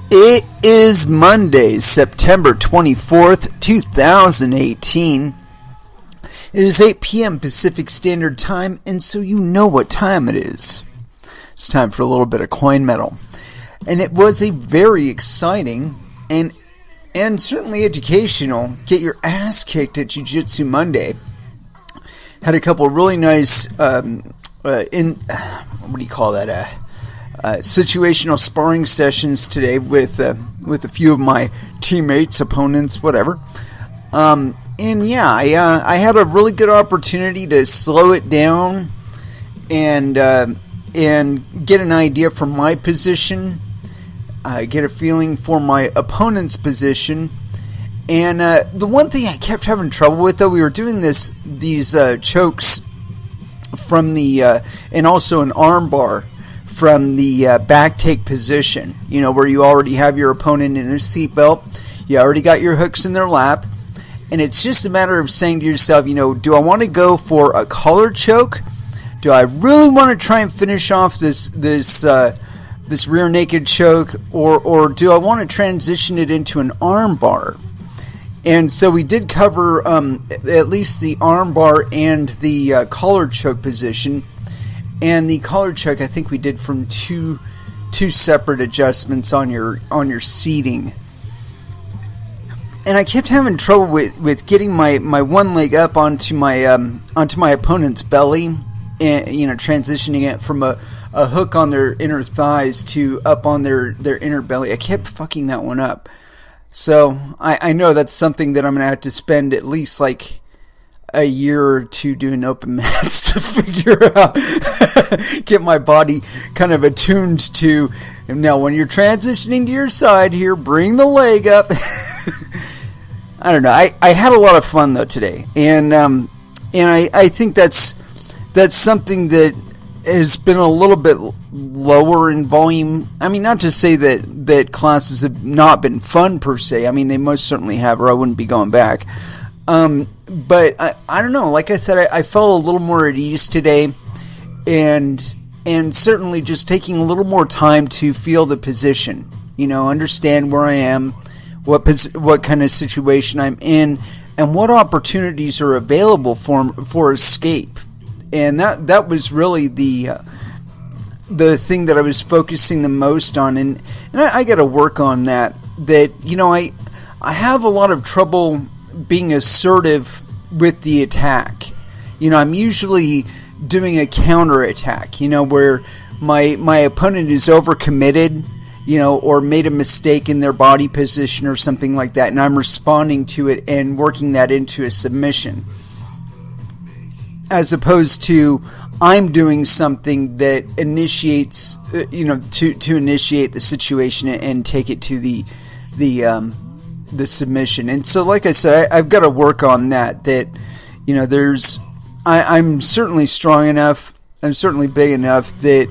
It is Monday, September 24th, 2018. It is 8 p.m. Pacific Standard Time, and so you know what time it is. It's time for a little bit of coin metal. And it was a very exciting and certainly educational get your ass kicked at Jiu-Jitsu Monday. Had a couple of really nice, situational sparring sessions today with a few of my teammates, opponents, whatever. I had a really good opportunity to slow it down and get an idea from my position, get a feeling for my opponent's position. And the one thing I kept having trouble with, though, we were doing these chokes from the and also an arm bar from the back take position, where you already have your opponent in a seatbelt, you already got your hooks in their lap, and it's just a matter of saying to yourself, do I want to go for a collar choke? Do I really want to try and finish off this rear naked choke, or do I want to transition it into an arm bar? And so we did cover at least the arm bar and the collar choke position. And the collar choke, I think we did from two separate adjustments on your seating. And I kept having trouble with getting my one leg up onto my opponent's belly, and transitioning it from a hook on their inner thighs to up on their inner belly. I kept fucking that one up. So I know that's something that I'm going to have to spend at least like a year or two doing open mats to figure out, get my body kind of attuned to. Now, when you're transitioning to your side here, bring the leg up. I don't know. I had a lot of fun though today, and I think that's something that has been a little bit lower in volume. I mean, not to say that classes have not been fun per se. I mean, they most certainly have, or I wouldn't be going back. But I don't know. Like I said, I felt a little more at ease today, and certainly just taking a little more time to feel the position. Understand where I am, what kind of situation I'm in, and what opportunities are available for escape. And that was really the thing that I was focusing the most on, and I got to work on that. I have a lot of trouble being assertive with the attack. I'm usually doing a counter attack, where my opponent is overcommitted, or made a mistake in their body position or something like that, and I'm responding to it and working that into a submission. As opposed to I'm doing something that initiates, to initiate the situation and take it to the submission. And so, like I said, I've got to work on that. I'm certainly strong enough. I'm certainly big enough that,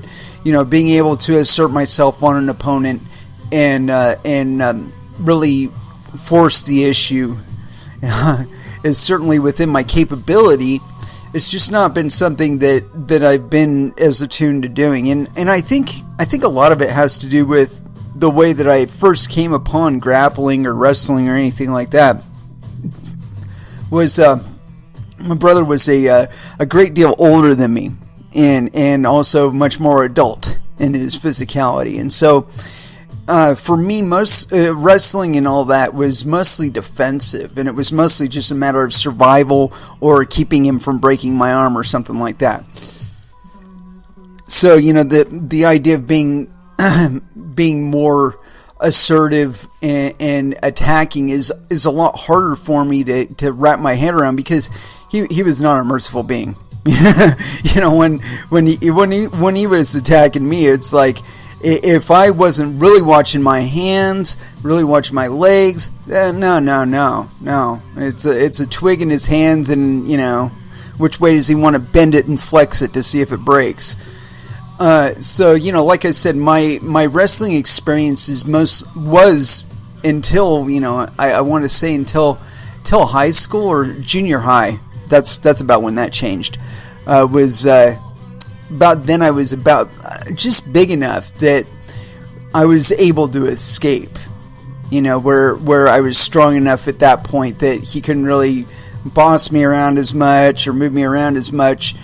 being able to assert myself on an opponent and really force the issue is certainly within my capability. It's just not been something that I've been as attuned to doing, and I think a lot of it has to do with the way that I first came upon grappling or wrestling or anything like that. Was my brother was a great deal older than me, and also much more adult in his physicality, and so for me, most wrestling and all that was mostly defensive, and it was mostly just a matter of survival or keeping him from breaking my arm or something like that. So the idea of being more assertive and attacking is a lot harder for me to wrap my head around, because he was not a merciful being. When he was attacking me, it's like, if I wasn't really watching my hands, really watching my legs, no. It's a twig in his hands, and which way does he want to bend it and flex it to see if it breaks? So like I said, my wrestling experiences was until I want to say until high school or junior high. That's about when that changed. About then I was about just big enough that I was able to escape. Where I was strong enough at that point that he couldn't really boss me around as much or move me around as much,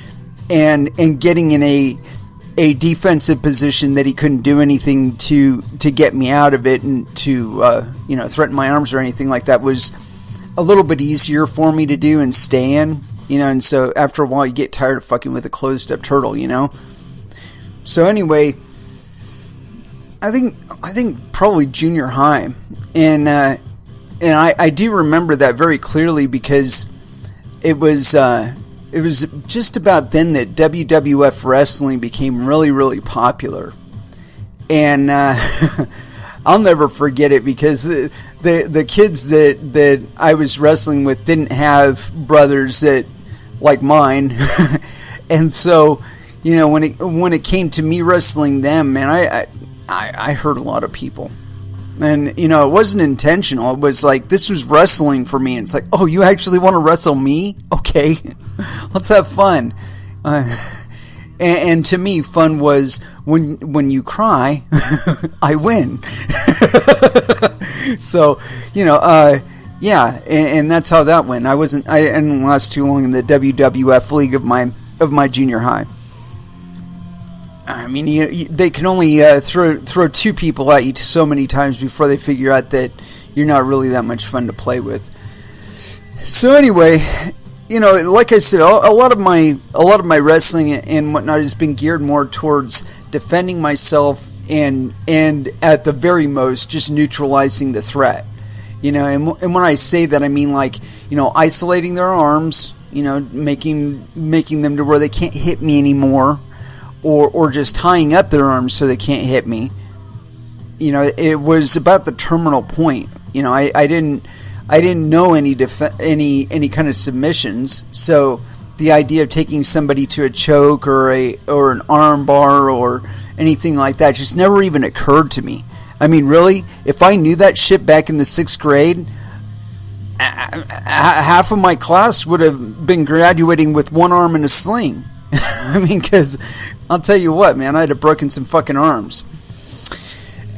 and getting in a defensive position that he couldn't do anything to get me out of it and to threaten my arms or anything like that was a little bit easier for me to do and stay in, and so after a while you get tired of fucking with a closed up turtle, So anyway, I think probably junior high, and I do remember that very clearly because it was just about then that WWF wrestling became really, really popular, and I'll never forget it because the kids that I was wrestling with didn't have brothers that like mine, and so when it came to me wrestling them, man, I hurt a lot of people. And, it wasn't intentional. It was like, this was wrestling for me. And it's like, oh, you actually want to wrestle me? Okay, let's have fun. And to me, fun was when you cry, I win. So, yeah, and that's how that went. I didn't last too long in the WWF league of my junior high. I mean, they can only throw two people at you so many times before they figure out that you're not really that much fun to play with. So anyway, like I said, a lot of my wrestling and whatnot has been geared more towards defending myself and at the very most just neutralizing the threat. And when I say that, I mean like isolating their arms, making them to where they can't hit me anymore. Or just tying up their arms so they can't hit me. It was about the terminal point. I didn't know any kind of submissions. So the idea of taking somebody to a choke or an arm bar or anything like that just never even occurred to me. I mean, really, if I knew that shit back in the 6th grade, half of my class would have been graduating with one arm in a sling. I mean, because I'll tell you what, man, I'd have broken some fucking arms.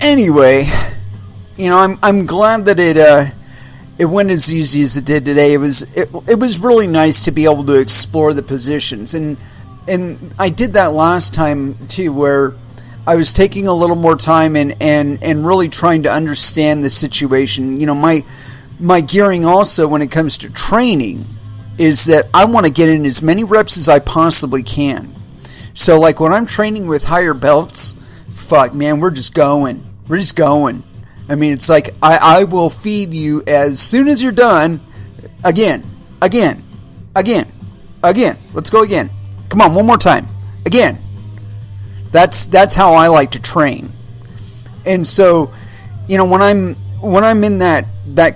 Anyway, I'm glad that it went as easy as it did today. It was really nice to be able to explore the positions, and I did that last time too, where I was taking a little more time and really trying to understand the situation. My gearing also when it comes to training is that I want to get in as many reps as I possibly can. So like when I'm training with higher belts, fuck man, we're just going. I mean, it's like I will feed you as soon as you're done. Again. Let's go again. Come on, one more time. Again. That's how I like to train. And so, when I'm in that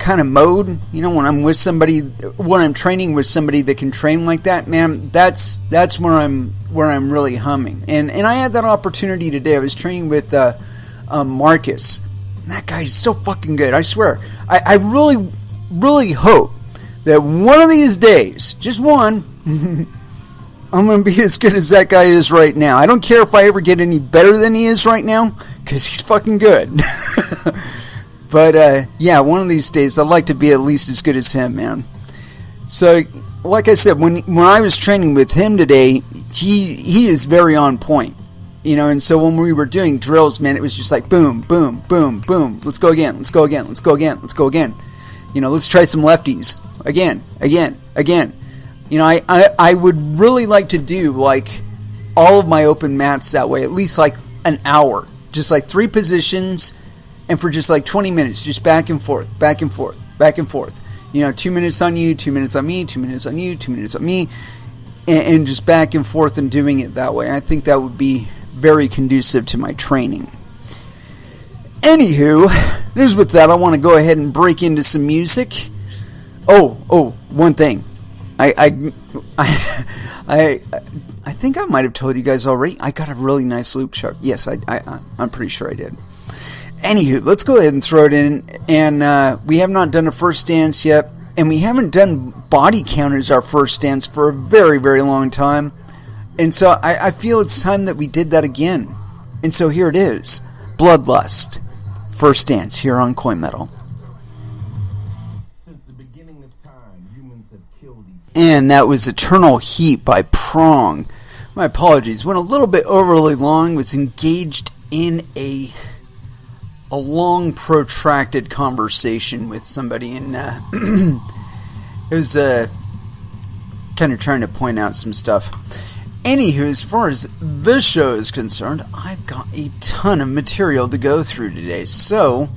kind of mode, when I'm with somebody, when I'm training with somebody that can train like that, man, that's where I'm really humming. And I had that opportunity today. I was training with Marcus. That guy is so fucking good. I swear. I really, really hope that one of these days, just one, I'm going to be as good as that guy is right now. I don't care if I ever get any better than he is right now, because he's fucking good. But, yeah, one of these days, I'd like to be at least as good as him, man. So, like I said, when I was training with him today, he is very on point. And so when we were doing drills, man, it was just like boom, boom, boom, boom. Let's go again. Let's try some lefties. Again. I would really like to do, like, all of my open mats that way, at least, like, an hour. Just, like, 3 positions, and for just, like, 20 minutes, just back and forth. 2 minutes on you, 2 minutes on me, 2 minutes on you, 2 minutes on me, and just back and forth and doing it that way. I think that would be very conducive to my training. Anywho, news with that, I want to go ahead and break into some music. Oh, one thing. I think I might have told you guys already. I got a really nice loop chuck. Yes, I'm pretty sure I did. Anywho, let's go ahead and throw it in. And we have not done a first dance yet. And we haven't done body count as our first dance for a very, very long time. And so I feel it's time that we did that again. And so here it is. Bloodlust. First Dance here on Coin Metal. Since the beginning of time, humans have killed each And that was Eternal Heat by Prong. My apologies. Went a little bit overly long. Was engaged in a long, protracted conversation with somebody, and it was kind of trying to point out some stuff. Anywho, as far as this show is concerned, I've got a ton of material to go through today, so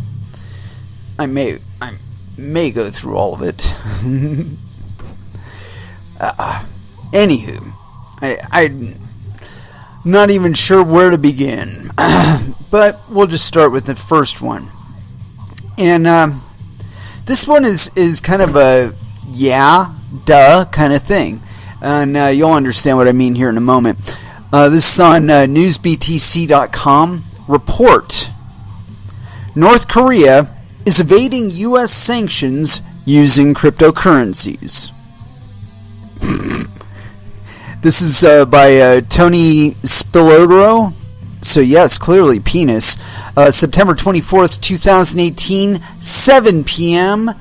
I may go through all of it. Anywho, I'm not even sure where to begin, but we'll just start with the first one. And this one is kind of a yeah, duh kind of thing. And you'll understand what I mean here in a moment. This is on newsbtc.com. Report: North Korea is evading U.S. sanctions using cryptocurrencies. This is by Tony Spilotro. So yes, clearly penis. September 24th, 2018, 7 p.m.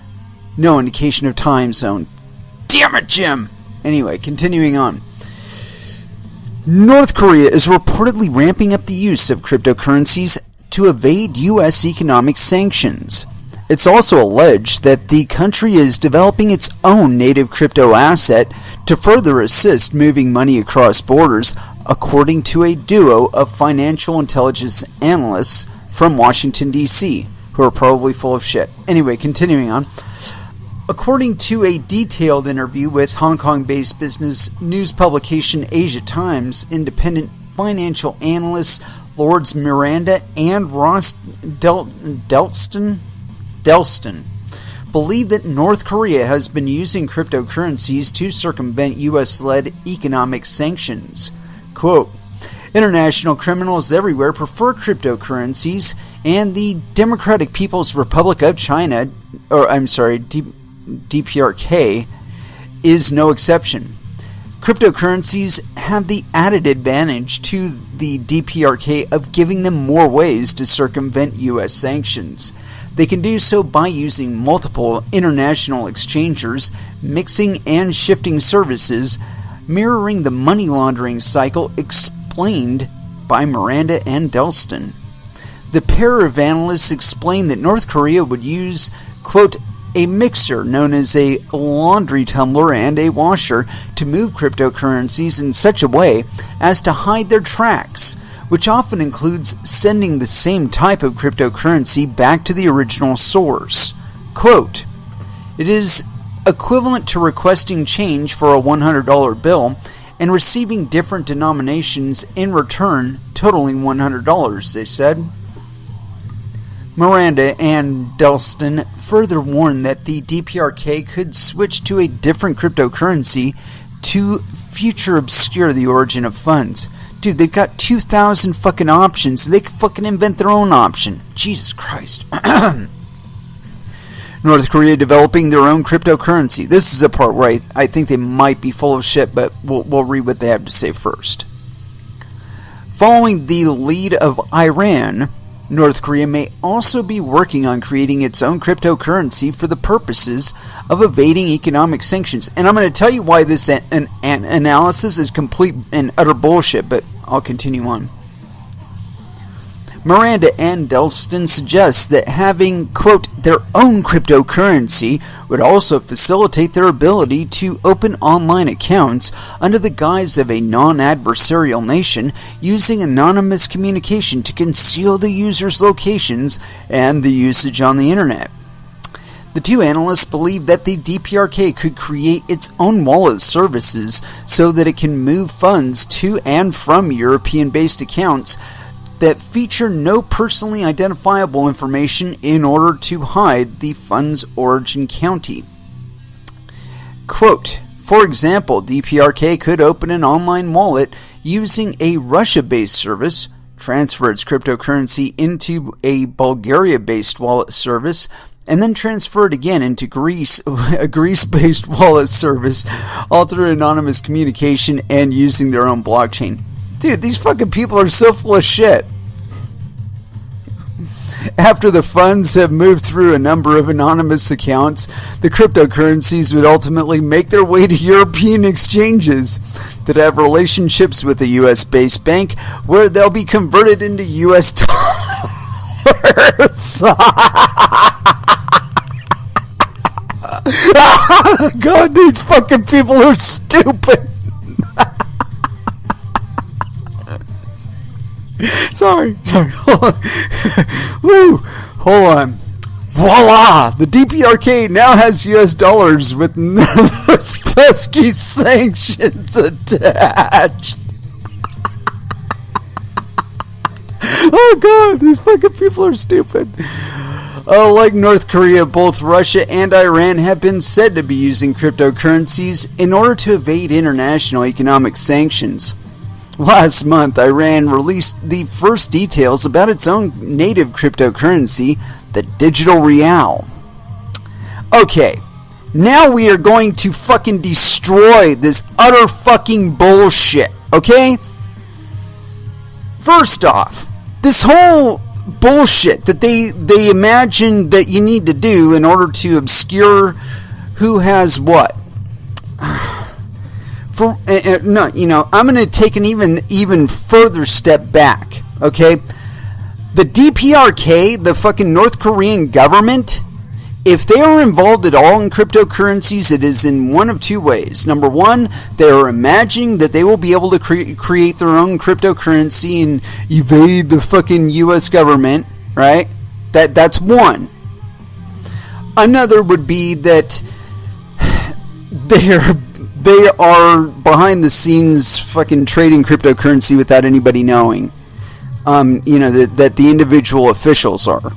No indication of time zone. Damn it, Jim! Anyway, continuing on. North Korea is reportedly ramping up the use of cryptocurrencies to evade U.S. economic sanctions. It's also alleged that the country is developing its own native crypto asset to further assist moving money across borders, according to a duo of financial intelligence analysts from Washington, D.C., who are probably full of shit. Anyway, continuing on. According to a detailed interview with Hong Kong-based business news publication Asia Times, independent financial analysts Lords Miranda and Ross Delston believe that North Korea has been using cryptocurrencies to circumvent U.S.-led economic sanctions. Quote, international criminals everywhere prefer cryptocurrencies, and the Democratic People's Republic of China, DPRK, is no exception. Cryptocurrencies have the added advantage to the DPRK of giving them more ways to circumvent U.S. sanctions. They can do so by using multiple international exchangers, mixing and shifting services, mirroring the money laundering cycle explained by Miranda and Delston. The pair of analysts explained that North Korea would use, quote, a mixer known as a laundry tumbler and a washer to move cryptocurrencies in such a way as to hide their tracks, which often includes sending the same type of cryptocurrency back to the original source. Quote, it is equivalent to requesting change for a $100 bill and receiving different denominations in return, totaling $100, they said. Miranda and Delston further warned that the DPRK could switch to a different cryptocurrency to future obscure the origin of funds. Dude, they've got 2,000 fucking options. They could fucking invent their own option. Jesus Christ. North Korea developing their own cryptocurrency. This is the part where I think they might be full of shit, but we'll read what they have to say first. Following the lead of Iran, North Korea may also be working on creating its own cryptocurrency for the purposes of evading economic sanctions. And I'm going to tell you why this analysis is complete and utter bullshit, but I'll continue on. Miranda and Delston suggest that having, quote, their own cryptocurrency would also facilitate their ability to open online accounts under the guise of a non-adversarial nation using anonymous communication to conceal the user's locations and the usage on the internet. The two analysts believe that the DPRK could create its own wallet services so that it can move funds to and from European-based accounts that feature no personally identifiable information in order to hide the fund's origin county. Quote, for example, DPRK could open an online wallet using a Russia-based service, transfer its cryptocurrency into a Bulgaria-based wallet service, and then transfer it again into a Greece-based wallet service, all through anonymous communication and using their own blockchain. Dude, these fucking people are so full of shit. After the funds have moved through a number of anonymous accounts, the cryptocurrencies would ultimately make their way to European exchanges that have relationships with a U.S.-based bank where they'll be converted into U.S. dollars. God, these fucking people are stupid. Sorry. Hold on. Woo. Hold on. Voila! The DPRK now has US dollars with none of those pesky sanctions attached. Oh God, these fucking people are stupid. Like North Korea, both Russia and Iran have been said to be using cryptocurrencies in order to evade international economic sanctions. Last month, Iran released the first details about its own native cryptocurrency, the digital rial. Okay, now we are going to fucking destroy this utter fucking bullshit, okay? First off, this whole bullshit that they imagine that you need to do in order to obscure who has what. I'm going to take an even further step back, okay? The DPRK, the fucking North Korean government, if they are involved at all in cryptocurrencies, it is in one of two ways. Number one, they are imagining that they will be able to create their own cryptocurrency and evade the fucking U.S. government, right? That's one. Another would be that they are behind the scenes fucking trading cryptocurrency without anybody knowing. That the individual officials are.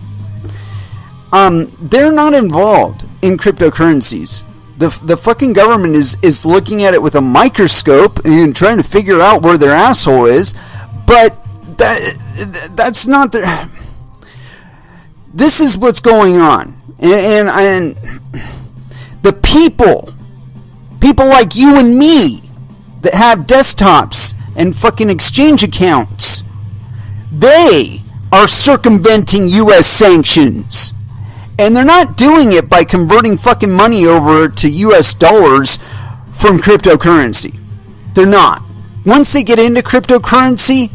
They're not involved in cryptocurrencies. The fucking government is looking at it with a microscope and trying to figure out where their asshole is, but that's not their. This is what's going on, and the people like you and me that have desktops and fucking exchange accounts, they are circumventing U.S. sanctions. And they're not doing it by converting fucking money over to US dollars from cryptocurrency. They're not. Once they get into cryptocurrency,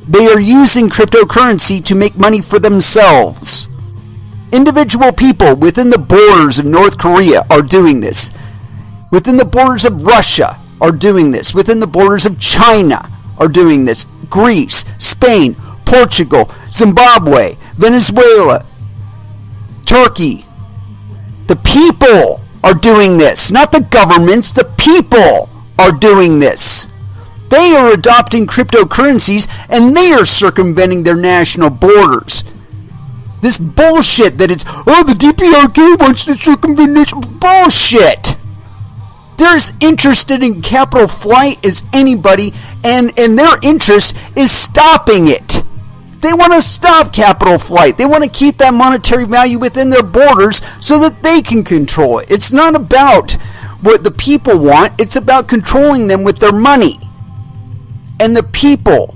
they are using cryptocurrency to make money for themselves. Individual people within the borders of North Korea are doing this. Within the borders of Russia are doing this. Within the borders of China are doing this. Greece, Spain, Portugal, Zimbabwe, Venezuela, Turkey. The people are doing this, not the governments. The people are doing this. They are adopting cryptocurrencies and they are circumventing their national borders. This bullshit that it's, the DPRK wants to circumvent this bullshit. They're as interested in capital flight as anybody, and their interest is stopping it. They want to stop capital flight. They want to keep that monetary value within their borders so that they can control it. It's not about what the people want. It's about controlling them with their money. And the people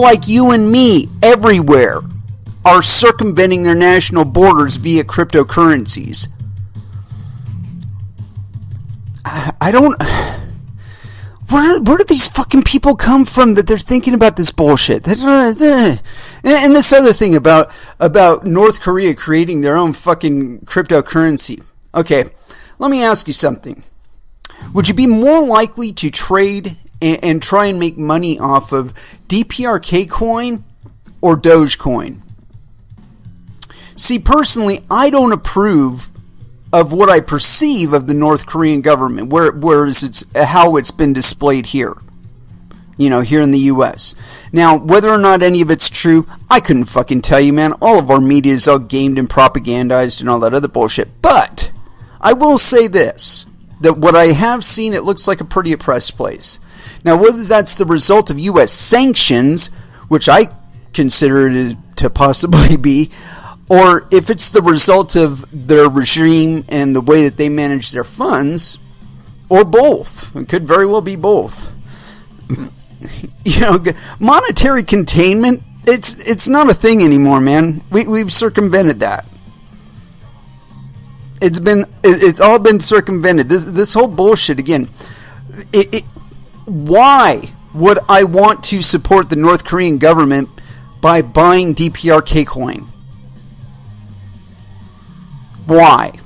like you and me everywhere, are circumventing their national borders via cryptocurrencies. I don't... Where do these fucking people come from that they're thinking about this bullshit? And this other thing about North Korea creating their own fucking cryptocurrency. Okay, let me ask you something. Would you be more likely to trade and try and make money off of DPRK coin or Dogecoin? See, personally, I don't approve of what I perceive of the North Korean government, whereas it's how it's been displayed here, here in the U.S. Now, whether or not any of it's true, I couldn't fucking tell you, man. All of our media is all gamed and propagandized and all that other bullshit. But I will say this, that what I have seen, it looks like a pretty oppressed place. Now, whether that's the result of U.S. sanctions, which I consider it to possibly be, or if it's the result of their regime and the way that they manage their funds, or both. It could very well be both. Monetary containment It's not a thing anymore, man. We've circumvented that. It's all been circumvented. This whole bullshit again. Why would I want to support the North Korean government by buying DPRK coin? Why?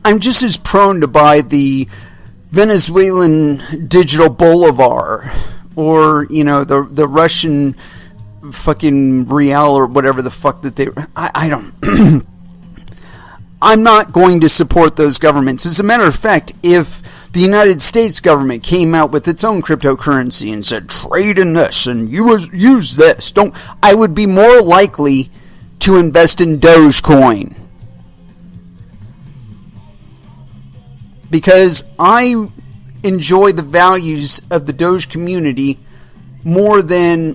I'm just as prone to buy the Venezuelan digital bolivar, or the Russian fucking real, or whatever the fuck that they. I don't. I'm not going to support those governments. As a matter of fact, if the United States government came out with its own cryptocurrency and said, trade in this and use this, I would be more likely to invest in Dogecoin. Because I enjoy the values of the Doge community more than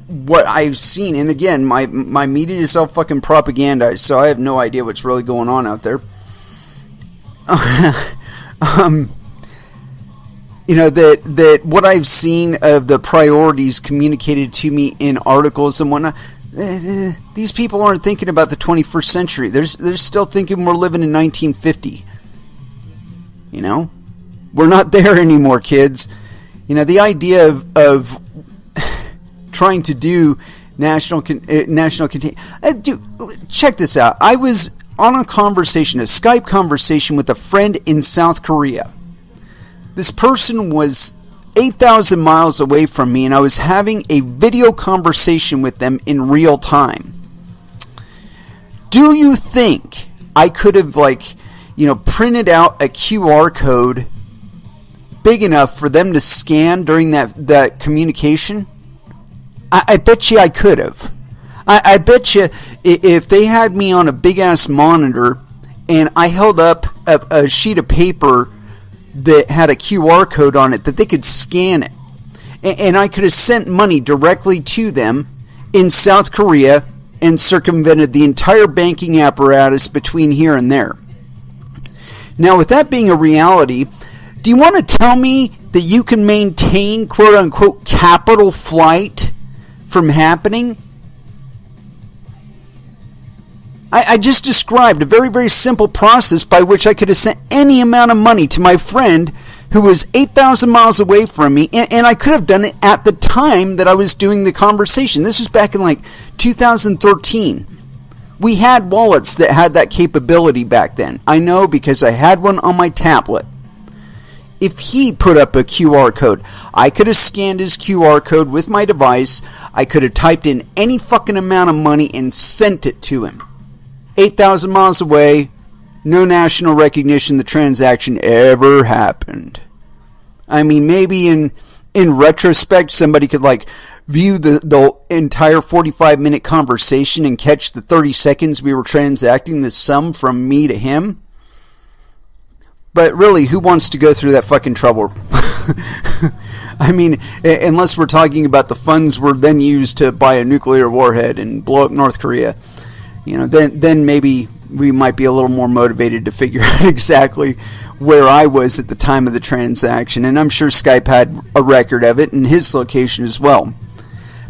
what I've seen. And again, my media is all fucking propagandized, so I have no idea what's really going on out there. That what I've seen of the priorities communicated to me in articles and whatnot, these people aren't thinking about the 21st century. They're still thinking we're living in 1950. We're not there anymore, kids. The idea of trying to do national contain. Dude, check this out. I was on a Skype conversation with a friend in South Korea. This person was 8,000 miles away from me, and I was having a video conversation with them in real time. Do you think I could have, printed out a QR code big enough for them to scan during that communication? I bet you I could have. I bet you if they had me on a big-ass monitor and I held up a sheet of paper that had a QR code on it, that they could scan it. And I could have sent money directly to them in South Korea and circumvented the entire banking apparatus between here and there. Now, with that being a reality, do you want to tell me that you can maintain quote-unquote capital flight from happening? I just described a very, very simple process by which I could have sent any amount of money to my friend who was 8,000 miles away from me, and I could have done it at the time that I was doing the conversation. This was back in 2013. We had wallets that had that capability back then. I know because I had one on my tablet. If he put up a QR code, I could have scanned his QR code with my device. I could have typed in any fucking amount of money and sent it to him. 8,000 miles away, no national recognition the transaction ever happened. I mean, maybe in retrospect, somebody could view the entire 45-minute conversation and catch the 30 seconds we were transacting the sum from me to him. But really, who wants to go through that fucking trouble? I mean, unless we're talking about the funds were then used to buy a nuclear warhead and blow up North Korea. Then maybe we might be a little more motivated to figure out exactly where I was at the time of the transaction. And I'm sure Skype had a record of it and his location as well.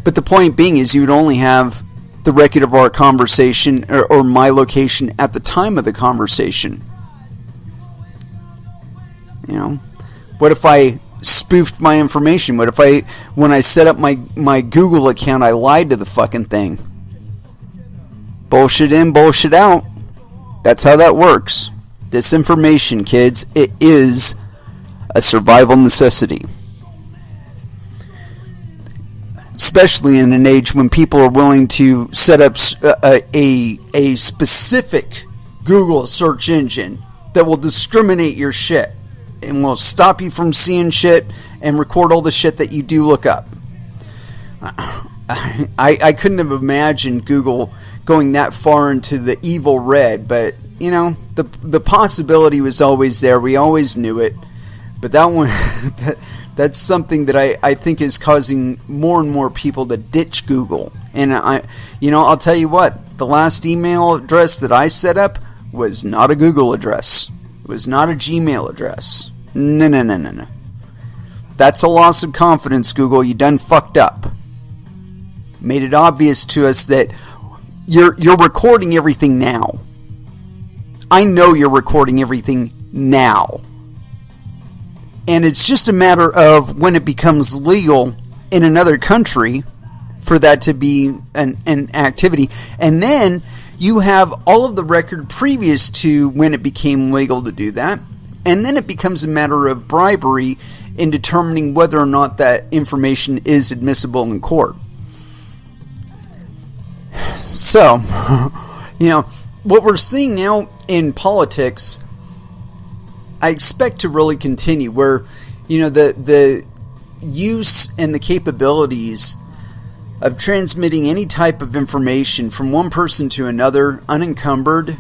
But the point being is you would only have the record of our conversation or my location at the time of the conversation. What if I spoofed my information? What if when I set up my Google account, I lied to the fucking thing? Bullshit in, bullshit out. That's how that works. Disinformation, kids, it is a survival necessity. Especially in an age when people are willing to set up a specific Google search engine that will discriminate your shit and will stop you from seeing shit and record all the shit that you do look up. I couldn't have imagined Google going that far into the evil red, but the possibility was always there. We always knew it. But that one that's something that I think is causing more and more people to ditch Google. And I'll tell you what, the last email address that I set up was not a Google address. It was not a Gmail address. No. That's a loss of confidence, Google. You done fucked up. made it obvious to us that you're recording everything now. I know you're recording everything now. And it's just a matter of when it becomes legal in another country for that to be an activity. And then you have all of the record previous to when it became legal to do that. And then it becomes a matter of bribery in determining whether or not that information is admissible in court. So, what we're seeing now in politics, I expect to really continue, where, the use and the capabilities of transmitting any type of information from one person to another unencumbered,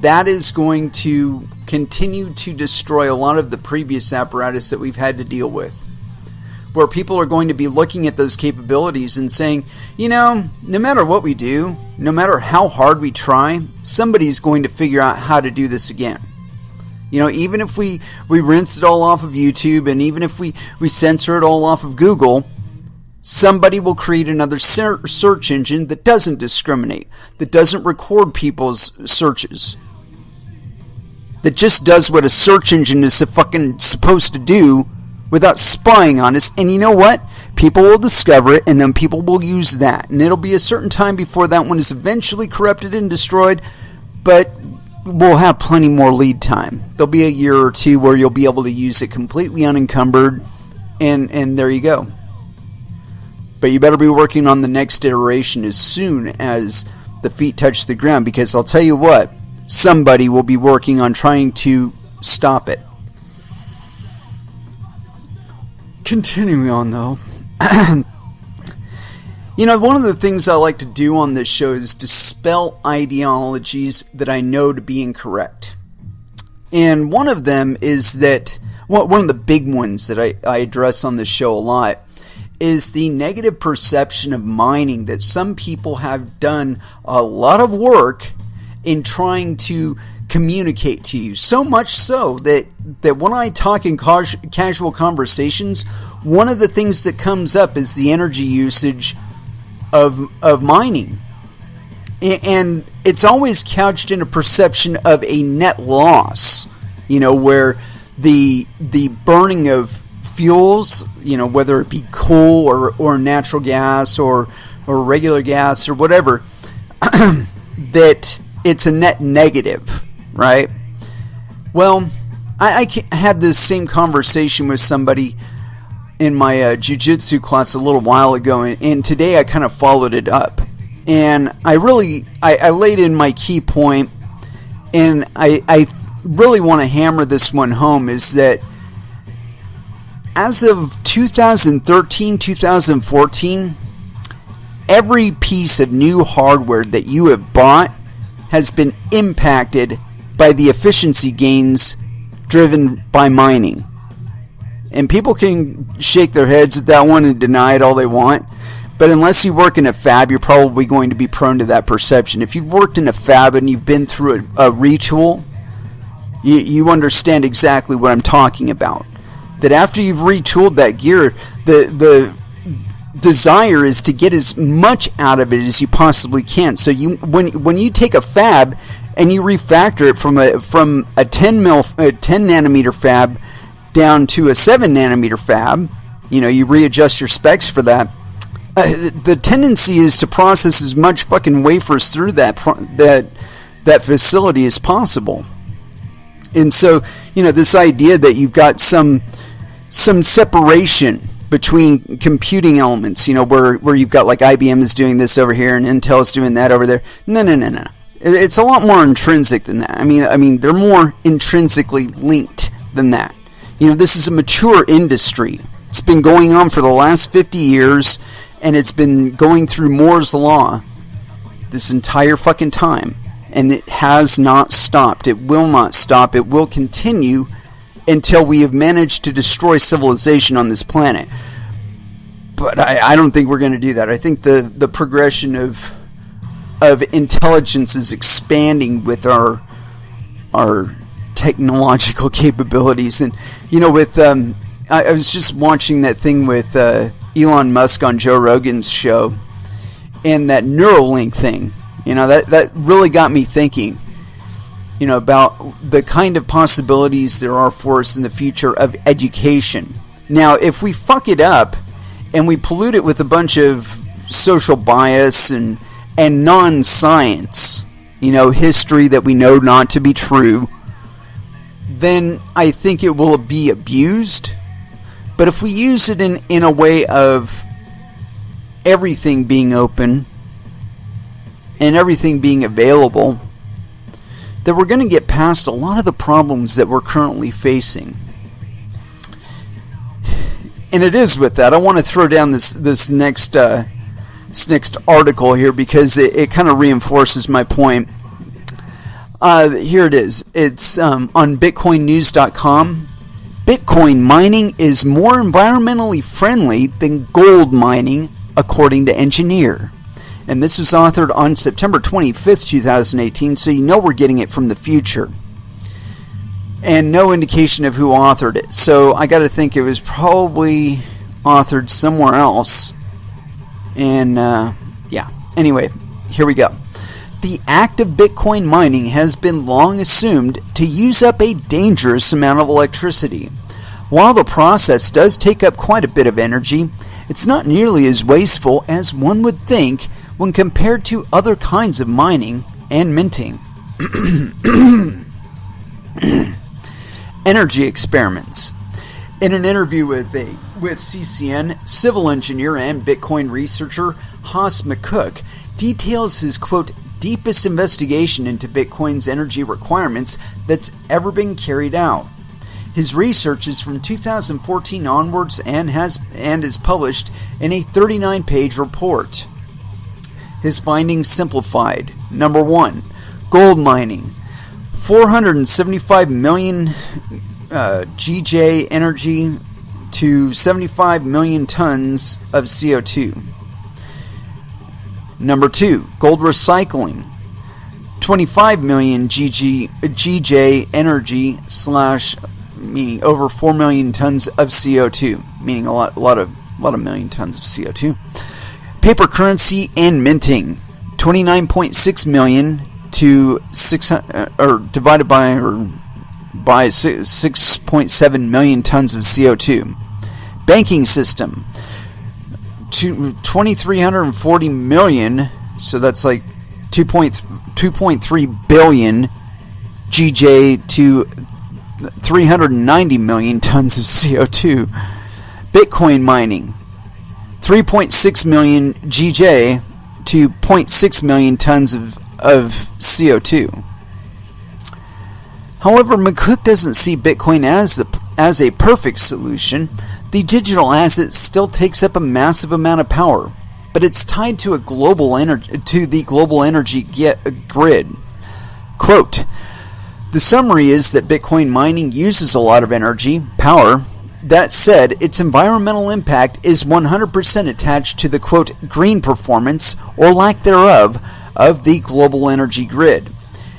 that is going to continue to destroy a lot of the previous apparatus that we've had to deal with. Where people are going to be looking at those capabilities and saying, no matter what we do, no matter how hard we try, somebody's going to figure out how to do this again. Even if we rinse it all off of YouTube, and even if we censor it all off of Google, somebody will create another search engine that doesn't discriminate, that doesn't record people's searches, that just does what a search engine is fucking supposed to do without spying on us. And you know what? People will discover it, and then people will use that. And it'll be a certain time before that one is eventually corrupted and destroyed, but we'll have plenty more lead time. There'll be a year or two where you'll be able to use it completely unencumbered, and there you go. But you better be working on the next iteration as soon as the feet touch the ground, because I'll tell you what, somebody will be working on trying to stop it. Continuing on, though, one of the things I like to do on this show is dispel ideologies that I know to be incorrect. And one of them is that, one of the big ones that I address on this show a lot, is the negative perception of mining, that some people have done a lot of work in trying to communicate to you. So much so that when I talk in casual conversations, one of the things that comes up is the energy usage of mining. And it's always couched in a perception of a net loss, where the burning of fuels, whether it be coal or natural gas or regular gas or whatever, that it's a net negative, right? Well, I had this same conversation with somebody in my jiu-jitsu class a little while ago, and today I kind of followed it up. And I laid in my key point, and I really want to hammer this one home, is that as of 2013, 2014, every piece of new hardware that you have bought has been impacted by the efficiency gains driven by mining. And people can shake their heads at that one and deny it all they want, but unless you work in a fab, you're probably going to be prone to that perception. If you've worked in a fab and you've been through a retool, you understand exactly what I'm talking about. That after you've retooled that gear, the desire is to get as much out of it as you possibly can. So when you take a fab and you refactor it from a 10 nanometer fab down to a 7 nanometer fab, you readjust your specs for that. The tendency is to process as much fucking wafers through that facility as possible. And so, this idea that you've got some separation between computing elements, where you've got like IBM is doing this over here and Intel is doing that over there. No. It's a lot more intrinsic than that. I mean, they're more intrinsically linked than that. This is a mature industry. It's been going on for the last 50 years, and it's been going through Moore's Law this entire fucking time. And it has not stopped. It will not stop. It will continue until we have managed to destroy civilization on this planet. But I don't think we're going to do that. I think the progression of intelligence is expanding with our technological capabilities. And with I was just watching that thing with Elon Musk on Joe Rogan's show, and that Neuralink thing. That really got me thinking, about the kind of possibilities there are for us in the future of education. Now, if we fuck it up and we pollute it with a bunch of social bias and non-science, history that we know not to be true, then I think it will be abused. But if we use it in a way of everything being open and everything being available, then we're going to get past a lot of the problems that we're currently facing. And it is with that. I want to throw down this next article here because it kind of reinforces my point. Here it is. It's on BitcoinNews.com. Bitcoin mining is more environmentally friendly than gold mining, according to engineer. And this was authored on September 25th, 2018, so we're getting it from the future. And no indication of who authored it. So I got to think it was probably authored somewhere else. And anyway, here we go. The act of Bitcoin mining has been long assumed to use up a dangerous amount of electricity. While the process does take up quite a bit of energy, it's not nearly as wasteful as one would think when compared to other kinds of mining and minting. Energy experiments. In an interview with CCN, civil engineer and Bitcoin researcher Haas McCook details his, quote, deepest investigation into Bitcoin's energy requirements that's ever been carried out. His research is from 2014 onwards and is published in a 39-page report. His findings simplified. Number 1, gold mining. 475 million GJ energy to 75 million tons of CO2. Number 2, gold recycling. 25 million GJ energy meaning over 4 million tons of CO2, meaning a lot of million tons of CO2. Paper currency and minting. 29.6 million to 600, or divided by 6.7 million tons of CO2. Banking system. 2,340 million, so that's like 2.3 billion GJ to 390 million tons of CO2. Bitcoin mining. 3.6 million GJ to 0.6 million tons of CO2. However, McCook doesn't see Bitcoin as a perfect solution. The digital asset still takes up a massive amount of power, but it's tied to the global energy grid. Quote, the summary is that Bitcoin mining uses a lot of energy, power. That said, its environmental impact is 100% attached to the, quote, green performance, or lack thereof, of the global energy grid.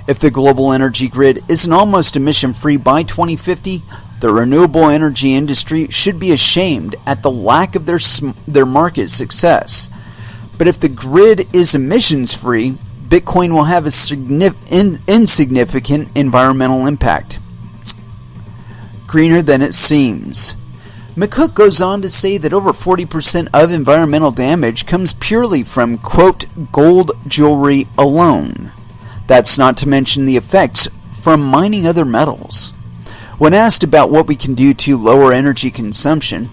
If the global energy grid isn't almost emission-free by 2050, the renewable energy industry should be ashamed at the lack of their market success. But if the grid is emissions-free, Bitcoin will have a insignificant environmental impact. Greener than it seems. McCook goes on to say that over 40% of environmental damage comes purely from, quote, gold jewelry alone. That's not to mention the effects from mining other metals. When asked about what we can do to lower energy consumption,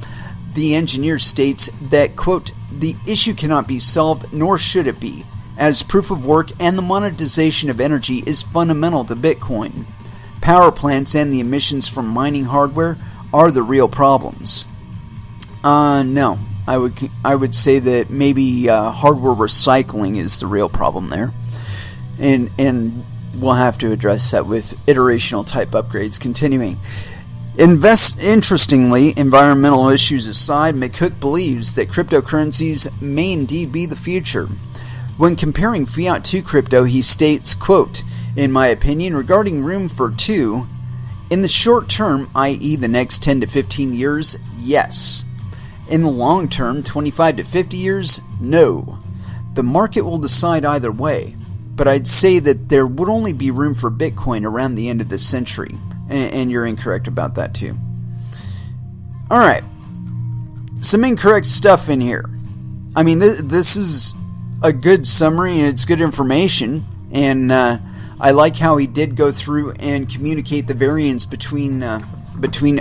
the engineer states that, quote, the issue cannot be solved, nor should it be, as proof of work and the monetization of energy is fundamental to Bitcoin. Power plants and the emissions from mining hardware are the real problems. No. I would say that maybe hardware recycling is the real problem there. And we'll have to address that with iterational type upgrades. Continuing. Interestingly, environmental issues aside, McCook believes that cryptocurrencies may indeed be the future. When comparing fiat to crypto, he states, quote, in my opinion, regarding room for two, in the short term, i.e. the next 10 to 15 years, yes. In the long term, 25 to 50 years, no. The market will decide either way, but I'd say that there would only be room for Bitcoin around the end of the century, and you're incorrect about that too. Alright, some incorrect stuff in here. I mean, this is a good summary and it's good information, and I like how he did go through and communicate the variance between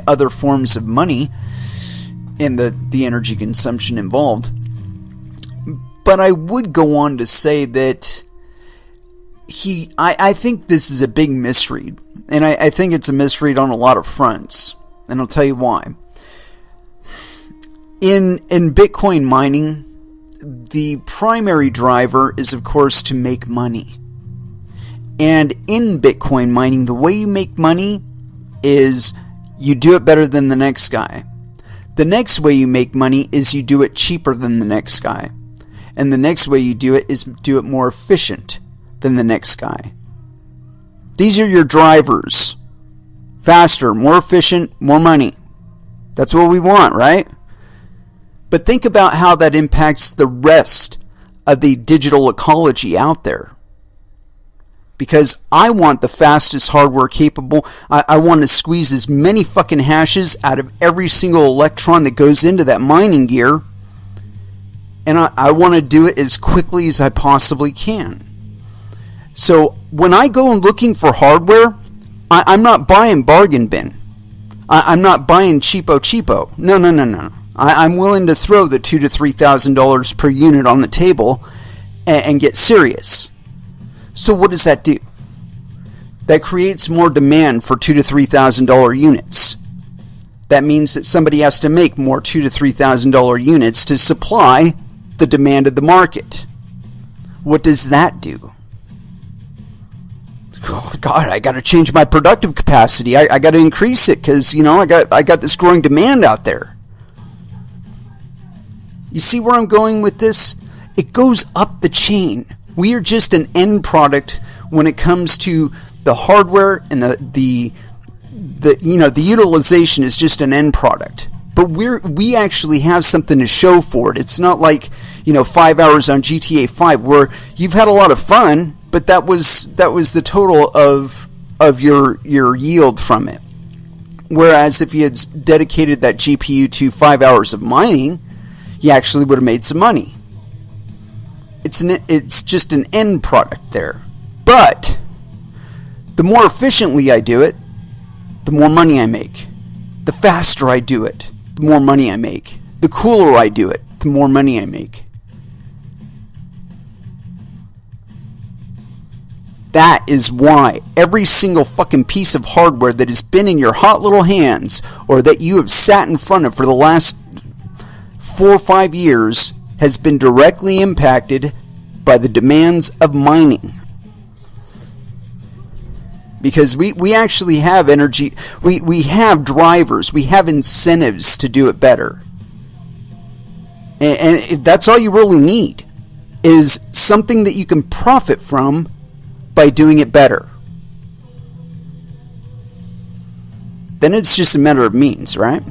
other forms of money and the energy consumption involved. But I would go on to say that I think this is a big misread. And I think it's a misread on a lot of fronts. And I'll tell you why. In Bitcoin mining, the primary driver is, of course, to make money. And in Bitcoin mining, the way you make money is you do it better than the next guy. The next way you make money is you do it cheaper than the next guy. And the next way you do it is do it more efficient than the next guy. These are your drivers. Faster, more efficient, more money. That's what we want, right? But think about how that impacts the rest of the digital ecology out there. Because I want the fastest hardware capable. I want to squeeze as many fucking hashes out of every single electron that goes into that mining gear. And I want to do it as quickly as I possibly can. So when I go looking for hardware, I'm not buying bargain bin. I'm not buying cheapo. No. I'm willing to throw the $2,000 to $3,000 per unit on the table and get serious. So what does that do? That creates more demand for $2,000 to $3,000 units. That means that somebody has to make more $2,000 to $3,000 units to supply the demand of the market. What does that do? Oh God, I got to change my productive capacity. I got to increase it because I got this growing demand out there. You see where I'm going with this? It goes up the chain. We are just an end product when it comes to the hardware, and the utilization is just an end product. But we actually have something to show for it. It's not like 5 hours on GTA 5 where you've had a lot of fun, but that was the total of your yield from it. Whereas if you had dedicated that GPU to 5 hours of mining, you actually would have made some money. It's just an end product there. But the more efficiently I do it, the more money I make. The faster I do it, the more money I make. The cooler I do it, the more money I make. That is why every single fucking piece of hardware that has been in your hot little hands, or that you have sat in front of for the last 4 or 5 years, has been directly impacted by the demands of mining. Because we actually have energy, we have drivers, we have incentives to do it better. And that's all you really need, is something that you can profit from by doing it better. Then it's just a matter of means, right?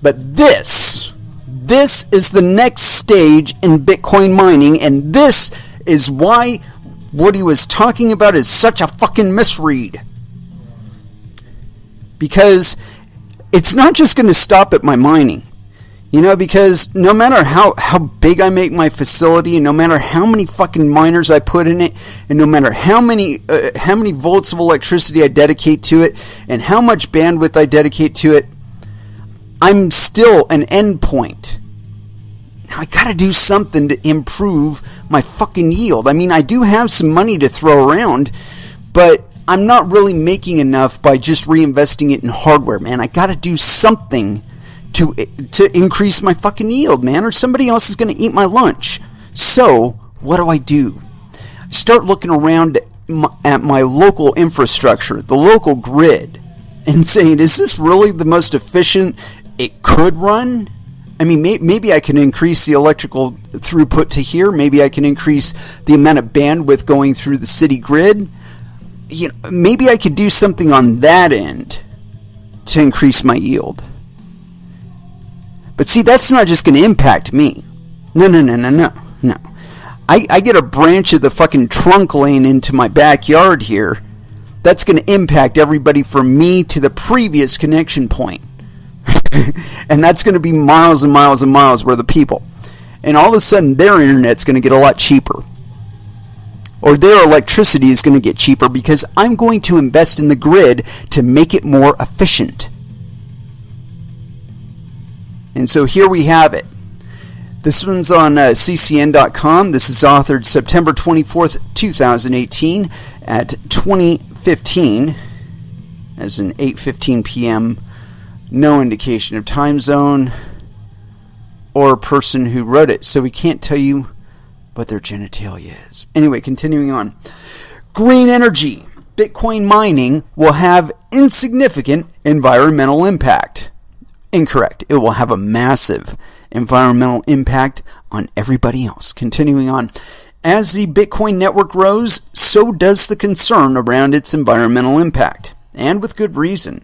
But this is the next stage in Bitcoin mining, and this is why what he was talking about is such a fucking misread. Because it's not just going to stop at my mining. Because no matter how big I make my facility, and no matter how many fucking miners I put in it, and no matter how many volts of electricity I dedicate to it, and how much bandwidth I dedicate to it, I'm still an endpoint. Now I gotta do something to improve my fucking yield. I mean, I do have some money to throw around, but I'm not really making enough by just reinvesting it in hardware, man. I gotta do something to increase my fucking yield, man, or somebody else is going to eat my lunch. So, what do? I start looking around at my local infrastructure, the local grid, and saying, is this really the most efficient it could run? I mean, maybe I can increase the electrical throughput to here. Maybe I can increase the amount of bandwidth going through the city grid. Maybe I could do something on that end to increase my yield. But see, that's not just going to impact me. No. I get a branch of the fucking trunk lane into my backyard here. That's going to impact everybody from me to the previous connection point. And that's going to be miles and miles and miles worth of people. And all of a sudden, their internet's going to get a lot cheaper. Or their electricity is going to get cheaper because I'm going to invest in the grid to make it more efficient. And so here we have it. This one's on ccn.com. This is authored September 24th, 2018 at 2015, as in 8:15 p.m. No indication of time zone or person who wrote it, so we can't tell you what their genitalia is. Anyway, continuing on. Green energy. Bitcoin mining will have insignificant environmental impact. Incorrect. It will have a massive environmental impact on everybody else. Continuing on. As the Bitcoin network grows, so does the concern around its environmental impact. And with good reason.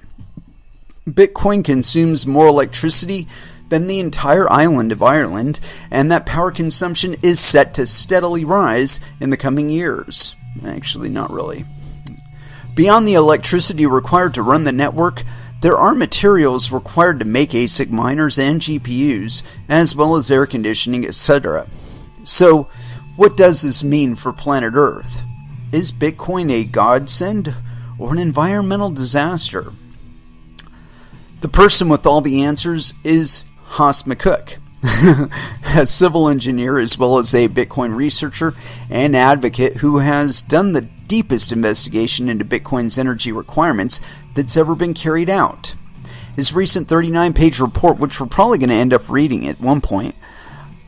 Bitcoin consumes more electricity than the entire island of Ireland, and that power consumption is set to steadily rise in the coming years. Actually, not really. Beyond the electricity required to run the network, there are materials required to make ASIC miners and GPUs, as well as air conditioning, etc. So, what does this mean for planet Earth? Is Bitcoin a godsend or an environmental disaster? The person with all the answers is Haas McCook, a civil engineer as well as a Bitcoin researcher and advocate who has done the deepest investigation into Bitcoin's energy requirements that's ever been carried out. His recent 39-page report, which we're probably going to end up reading at one point,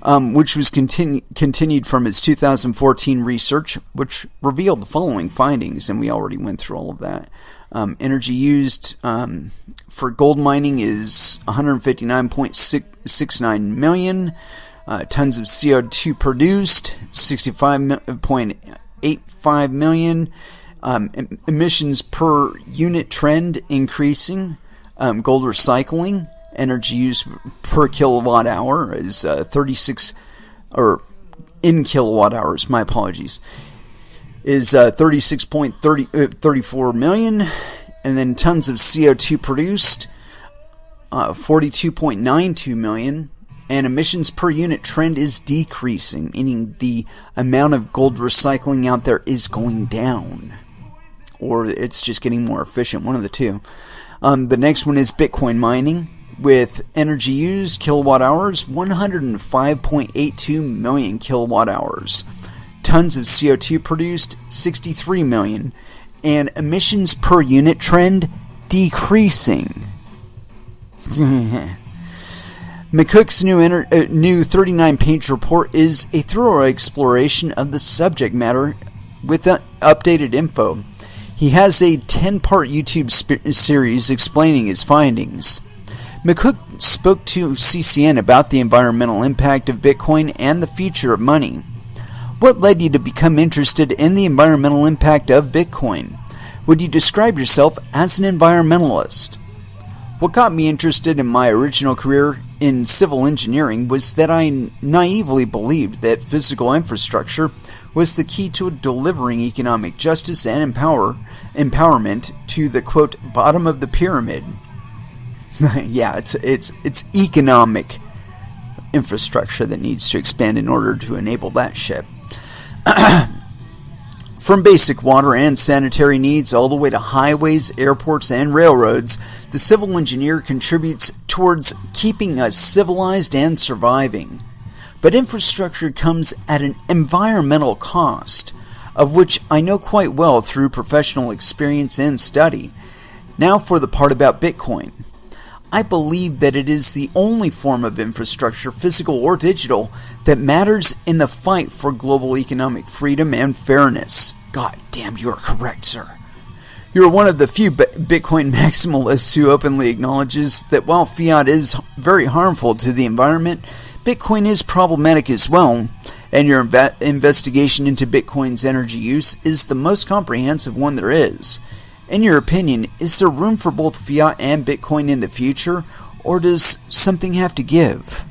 which was continued from his 2014 research, which revealed the following findings, and we already went through all of that. Energy used for gold mining is 159.69 million. Tons of CO2 produced, 65.85 million. Emissions per unit trend increasing. Gold recycling, energy used per kilowatt hour is 36, or in kilowatt hours, my apologies, is 36.34 million. And then tons of CO2 produced, 42.92 million. And emissions per unit trend is decreasing, meaning the amount of gold recycling out there is going down. Or it's just getting more efficient, one of the two. The next one is Bitcoin mining, with energy used, kilowatt hours, 105.82 million kilowatt hours. Tons of CO2 produced, 63 million. And emissions per unit trend decreasing. McCook's new 39-page report is a thorough exploration of the subject matter with updated info. He has a 10-part YouTube series explaining his findings. McCook spoke to CCN about the environmental impact of Bitcoin and the future of money. What led you to become interested in the environmental impact of Bitcoin? Would you describe yourself as an environmentalist? What got me interested in my original career in civil engineering was that I naively believed that physical infrastructure was the key to delivering economic justice and empowerment to the, quote, bottom of the pyramid. Yeah, it's economic infrastructure that needs to expand in order to enable that shit. From basic water and sanitary needs all the way to highways, airports, and railroads, the civil engineer contributes towards keeping us civilized and surviving. But infrastructure comes at an environmental cost, of which I know quite well through professional experience and study. Now for the part about Bitcoin. I believe that it is the only form of infrastructure, physical or digital, that matters in the fight for global economic freedom and fairness. God damn, you are correct, sir. You are one of the few Bitcoin maximalists who openly acknowledges that while fiat is very harmful to the environment, Bitcoin is problematic as well, and your investigation into Bitcoin's energy use is the most comprehensive one there is. In your opinion, is there room for both fiat and Bitcoin in the future, or does something have to give?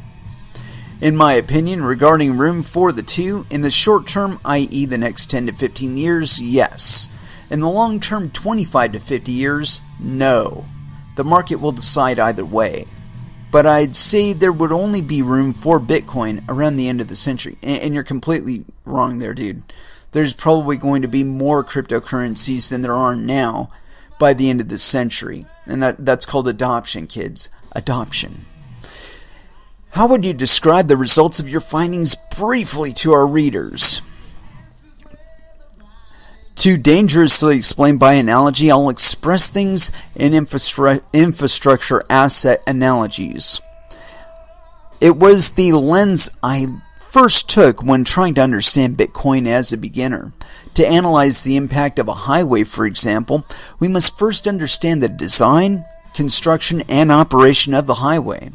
In my opinion, regarding room for the two, in the short term, i.e. the next 10 to 15 years, yes. In the long term, 25 to 50 years, no. The market will decide either way. But I'd say there would only be room for Bitcoin around the end of the century. And you're completely wrong there, dude. There's probably going to be more cryptocurrencies than there are now by the end of the century. And that's called adoption, kids. Adoption. How would you describe the results of your findings briefly to our readers? To dangerously explain by analogy, I'll express things in infrastructure asset analogies. It was the lens I first took when trying to understand Bitcoin as a beginner. To analyze the impact of a highway, for example, we must first understand the design, construction, and operation of the highway.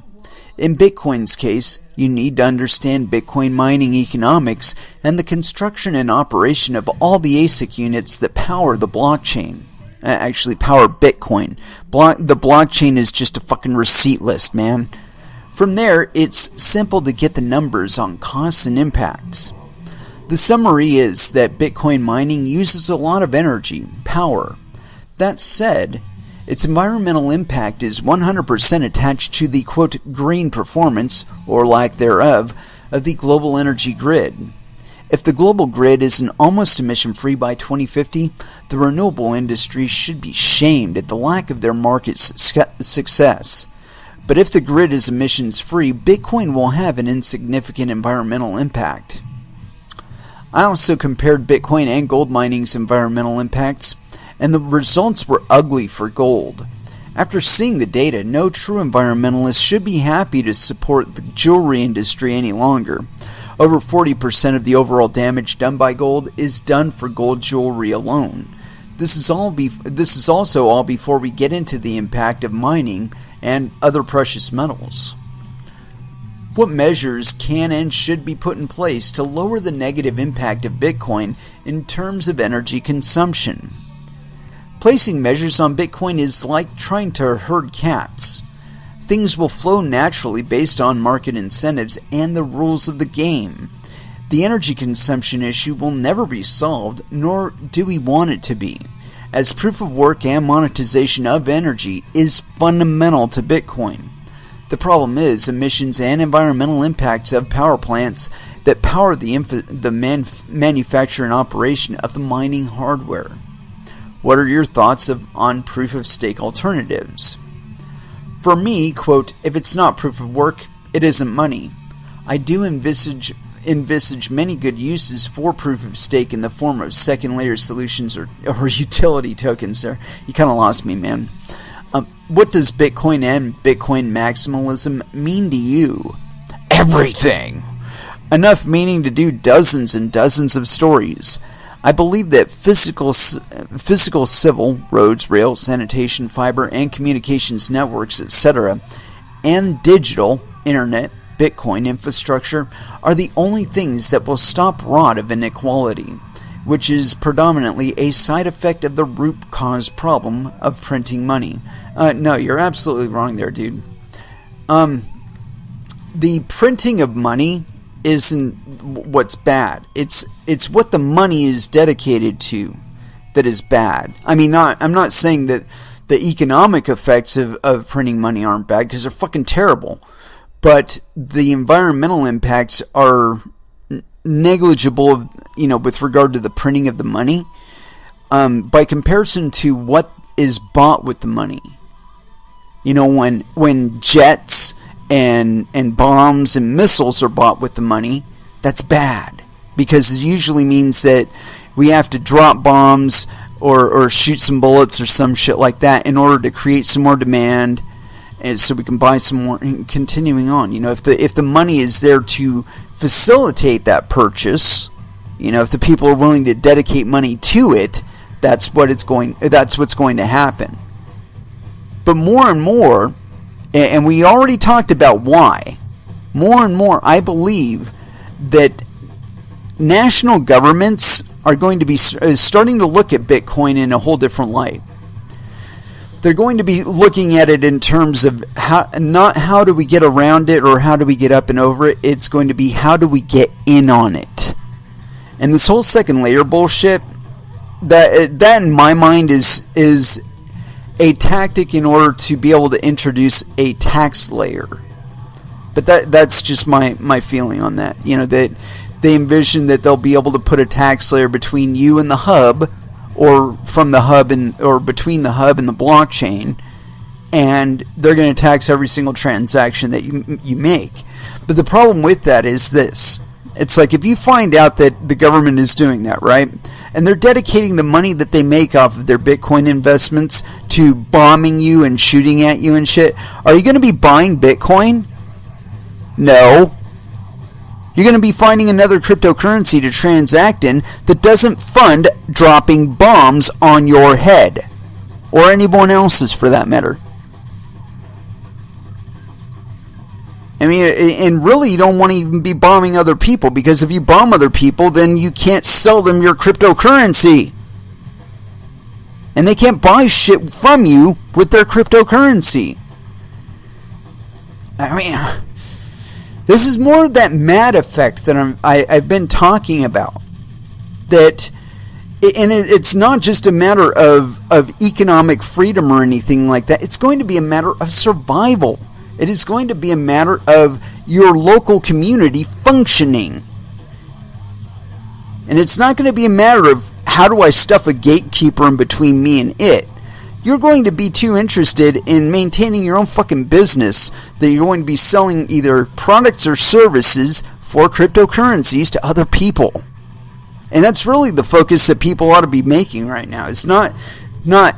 In Bitcoin's case, you need to understand Bitcoin mining economics and the construction and operation of all the ASIC units that power the blockchain. Actually, power Bitcoin. The blockchain is just a fucking receipt list, man. From there, it's simple to get the numbers on costs and impacts. The summary is that Bitcoin mining uses a lot of energy, power. That said, its environmental impact is 100% attached to the, quote, green performance, or lack thereof, of the global energy grid. If the global grid isn't almost emission-free by 2050, the renewable industry should be shamed at the lack of their market success. But if the grid is emissions-free, Bitcoin will have an insignificant environmental impact. I also compared Bitcoin and gold mining's environmental impacts, and the results were ugly for gold. After seeing the data, no true environmentalist should be happy to support the jewelry industry any longer. Over 40% of the overall damage done by gold is done for gold jewelry alone. This is also all before we get into the impact of mining and other precious metals. What measures can and should be put in place to lower the negative impact of Bitcoin in terms of energy consumption? Placing measures on Bitcoin is like trying to herd cats. Things will flow naturally based on market incentives and the rules of the game. The energy consumption issue will never be solved, nor do we want it to be, as proof of work and monetization of energy is fundamental to Bitcoin. The problem is emissions and environmental impacts of power plants that power the manufacture and operation of the mining hardware. What are your thoughts on proof-of-stake alternatives? For me, quote, if it's not proof of work, it isn't money. I do envisage many good uses for proof-of-stake in the form of second-layer solutions or utility tokens there. You kind of lost me, man. What does Bitcoin and Bitcoin maximalism mean to you? Everything! Enough meaning to do dozens and dozens of stories. I believe that physical civil, roads, rail, sanitation, fiber, and communications networks, etc., and digital, internet, Bitcoin infrastructure are the only things that will stop rot of inequality, which is predominantly a side effect of the root cause problem of printing money. No, you're absolutely wrong there, dude. The printing of money isn't what's bad. It's what the money is dedicated to that is bad. I mean, I'm not saying that the economic effects of printing money aren't bad, because they're fucking terrible. But the environmental impacts are negligible, with regard to the printing of the money, by comparison to what is bought with the money. When jets and bombs and missiles are bought with the money, that's bad, because it usually means that we have to drop bombs or shoot some bullets or some shit like that in order to create some more demand, and so we can buy some more. Continuing on, if the money is there to facilitate that purchase, if the people are willing to dedicate money to it, that's what's going to happen. But more and more, and we already talked about why, more and more I believe that national governments are going to be starting to look at Bitcoin in a whole different light. they're going to be looking at it in terms of not how do we get around it or how do we get up and over it. It's going to be how do we get in on it. And this whole second layer bullshit, that in my mind is a tactic in order to be able to introduce a tax layer. But that's just my feeling on that. That they envision that they'll be able to put a tax layer between you and the hub, or from the hub or between the hub and the blockchain, and they're going to tax every single transaction that you make. But the problem with that is this. It's like if you find out that the government is doing that, right? And they're dedicating the money that they make off of their Bitcoin investments to bombing you and shooting at you and shit. Are you going to be buying Bitcoin? No. You're going to be finding another cryptocurrency to transact in that doesn't fund dropping bombs on your head. Or anyone else's for that matter. I mean, and really you don't want to even be bombing other people, because if you bomb other people, then you can't sell them your cryptocurrency. And they can't buy shit from you with their cryptocurrency. I mean, this is more of that mad effect that I've been talking about. That, and it's not just a matter of economic freedom or anything like that. It's going to be a matter of survival. It is going to be a matter of your local community functioning. And it's not going to be a matter of how do I stuff a gatekeeper in between me and it. You're going to be too interested in maintaining your own fucking business that you're going to be selling either products or services for cryptocurrencies to other people. And that's really the focus that people ought to be making right now. It's not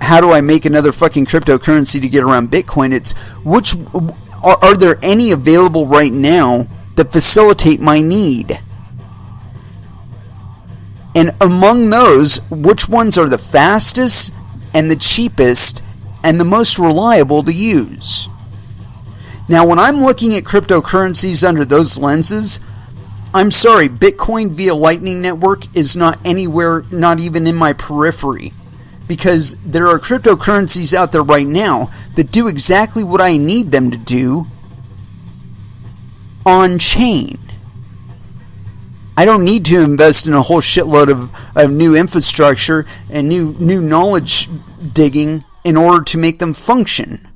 how do I make another fucking cryptocurrency to get around Bitcoin. It's which are there any available right now that facilitate my need? And among those, which ones are the fastest and the cheapest and the most reliable to use? Now, when I'm looking at cryptocurrencies under those lenses, I'm sorry, Bitcoin via Lightning Network is not anywhere, not even in my periphery. Because there are cryptocurrencies out there right now that do exactly what I need them to do on chain. I don't need to invest in a whole shitload of new infrastructure and new knowledge digging in order to make them function.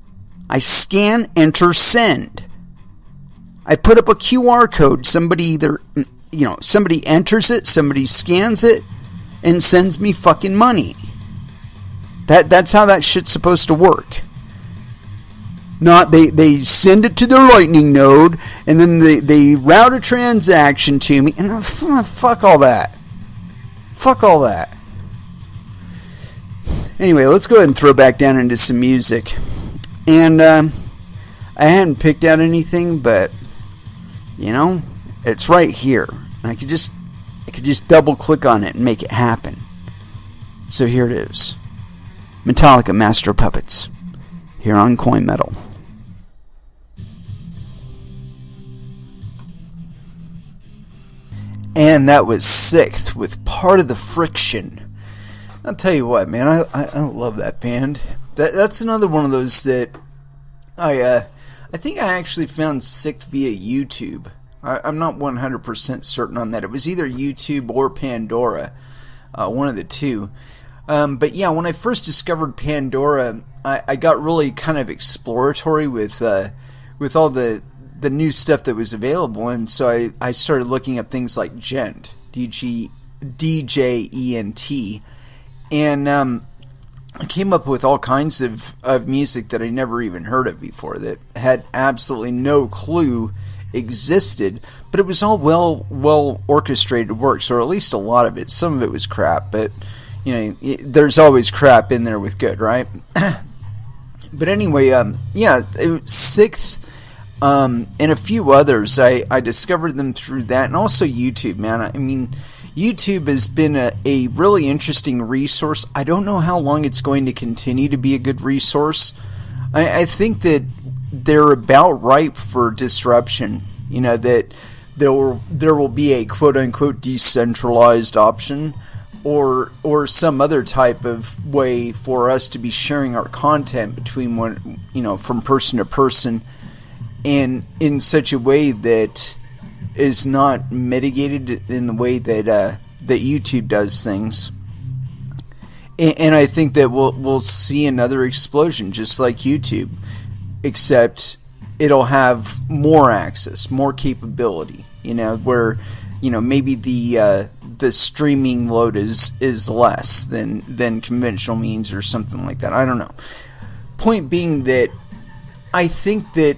I scan, enter, send. I put up a QR code. Somebody enters it, somebody scans it, and sends me fucking money. That's how that shit's supposed to work. Not they send it to their Lightning node and then they route a transaction to me, and fuck all that. Fuck all that. Anyway, let's go ahead and throw back down into some music. And I hadn't picked out anything, but it's right here. I could just double click on it and make it happen. So here it is. Metallica, Master of Puppets, here on Coin Metal. And that was Sixth with Part of the Friction. I'll tell you what, man, I love that band. That's another one of those that I think I actually found Sixth via YouTube. I'm not 100% certain on that. It was either YouTube or Pandora, one of the two. But yeah, when I first discovered Pandora, I got really kind of exploratory with all the new stuff that was available, and so I started looking up things like Gent, DJENT, and I came up with all kinds of music that I never even heard of before, that had absolutely no clue existed, but it was all well orchestrated works, or at least a lot of it. Some of it was crap, but there's always crap in there with good, right? But anyway, yeah, Sixth, and a few others, I discovered them through that, and also YouTube, man. I mean, YouTube has been a really interesting resource. I don't know how long it's going to continue to be a good resource. I think that they're about ripe for disruption. That there will be a quote-unquote decentralized option or some other type of way for us to be sharing our content between one, from person to person, and in such a way that is not mitigated in the way that YouTube does things. And I think that we'll see another explosion, just like YouTube, except it'll have more access, more capability. Where maybe the streaming load is less than conventional means or something like that. I don't know. Point being that I think that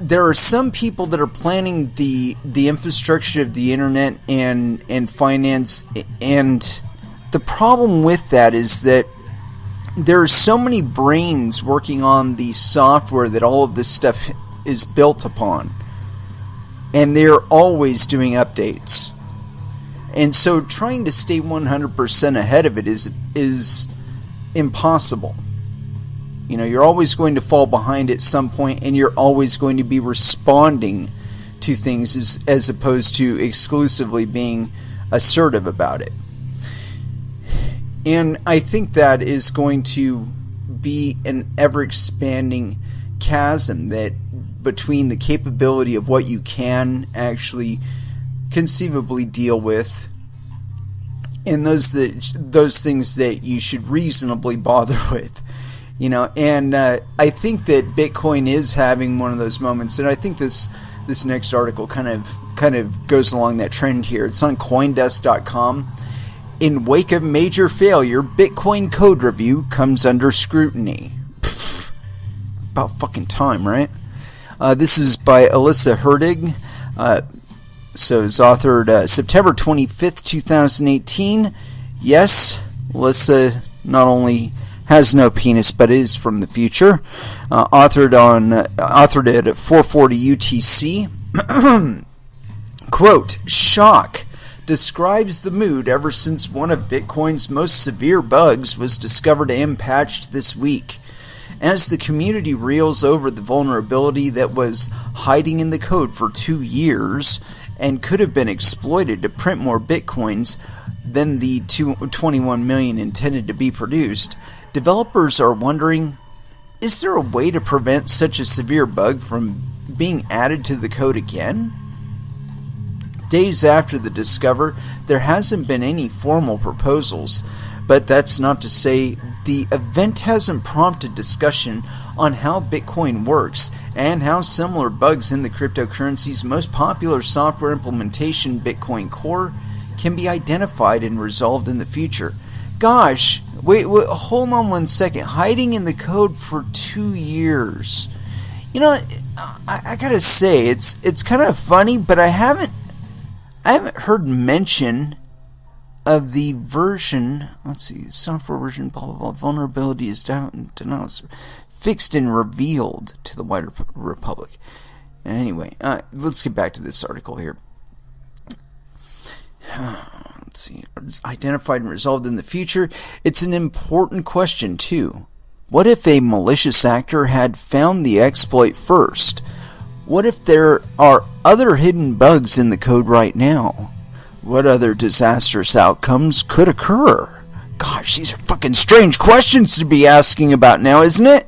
there are some people that are planning the infrastructure of the internet and finance, and the problem with that is that there are so many brains working on the software that all of this stuff is built upon, and they're always doing updates. And so trying to stay 100% ahead of it is impossible. You're always going to fall behind at some point, and you're always going to be responding to things as opposed to exclusively being assertive about it. And I think that is going to be an ever-expanding chasm that between the capability of what you can actually conceivably deal with and those things that you should reasonably bother with. And I think that Bitcoin is having one of those moments, and I think this next article kind of goes along that trend here. It's on CoinDesk.com. In wake of major failure, Bitcoin code review comes under scrutiny. Pfft, about fucking time, right? This is by Alyssa Herdig. So it's authored September 25th, 2018. Yes, Alyssa not only has no penis, but is from the future. Authored it at 4:40 UTC. Quote, shock describes the mood ever since one of Bitcoin's most severe bugs was discovered and patched this week. As the community reels over the vulnerability that was hiding in the code for 2 years and could have been exploited to print more Bitcoins than the 21 million intended to be produced, developers are wondering, is there a way to prevent such a severe bug from being added to the code again? Days after the discover, there hasn't been any formal proposals, but that's not to say the event hasn't prompted discussion on how Bitcoin works and how similar bugs in the cryptocurrency's most popular software implementation, Bitcoin Core, can be identified and resolved in the future. Gosh, wait, hold on one second. Hiding in the code for 2 years. I gotta say, it's kind of funny, but I haven't heard mention of the version. Let's see, software version, blah blah blah. Vulnerability is denounced, fixed and revealed to the wider republic. And anyway, let's get back to this article here. Let's see, identified and resolved in the future. It's an important question too. What if a malicious actor had found the exploit first? What if there are other hidden bugs in the code right now? What other disastrous outcomes could occur? Gosh, these are fucking strange questions to be asking about now, isn't it?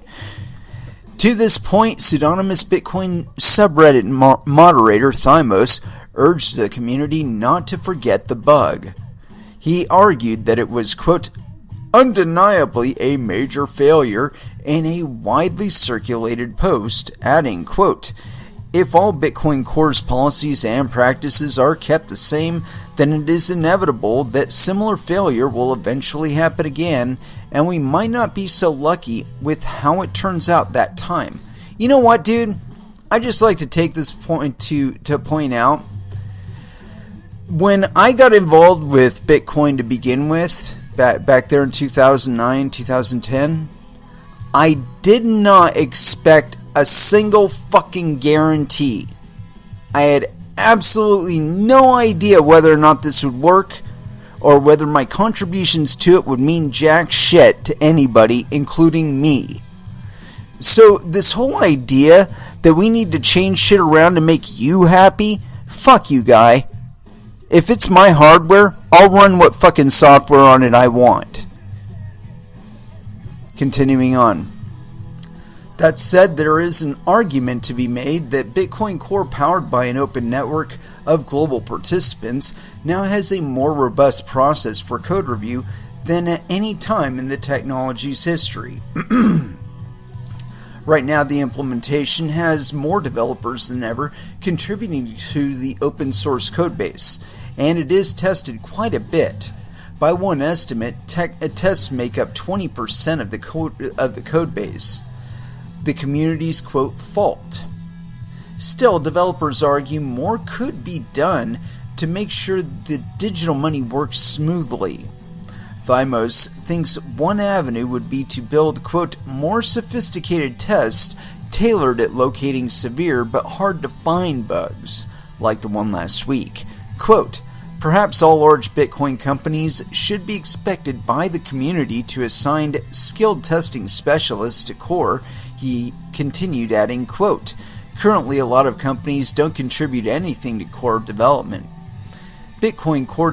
To this point, pseudonymous Bitcoin subreddit moderator Thymos urged the community not to forget the bug. He argued that it was, quote, undeniably a major failure in a widely circulated post, adding, quote, if all Bitcoin Core's policies and practices are kept the same, then it is inevitable that similar failure will eventually happen again, and we might not be so lucky with how it turns out that time. You know what, dude? I just like to take this point to point out, when I got involved with Bitcoin to begin with, back there in 2009, 2010, I did not expect a single fucking guarantee. I had absolutely no idea whether or not this would work, or whether my contributions to it would mean jack shit to anybody, including me. So this whole idea that we need to change shit around to make you happy, fuck you, guy. If it's my hardware, I'll run what fucking software on it I want. Continuing on. That said, there is an argument to be made that Bitcoin Core, powered by an open network of global participants, now has a more robust process for code review than at any time in the technology's history. Right now, the implementation has more developers than ever contributing to the open source codebase, and it is tested quite a bit. By one estimate, tests make up 20% of the code base. The community's, quote, fault. Still, developers argue more could be done to make sure the digital money works smoothly. Thymos thinks one avenue would be to build, quote, more sophisticated tests tailored at locating severe but hard to find bugs, like the one last week. Quote, perhaps all large Bitcoin companies should be expected by the community to assign skilled testing specialists to Core, he continued, adding, quote, currently a lot of companies don't contribute anything to Core development. Bitcoin Core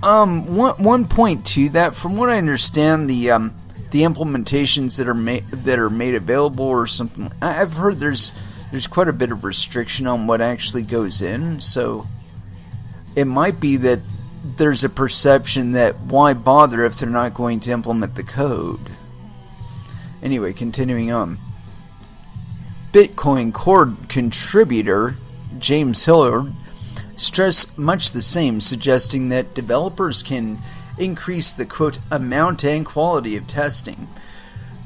one point to that, from what I understand, the implementations that are made available or something, I've heard there's quite a bit of restriction on what actually goes in, so it might be that there's a perception that why bother if they're not going to implement the code. Anyway, continuing on. Bitcoin Core contributor James Hillard stressed much the same, suggesting that developers can increase the, quote, amount and quality of testing,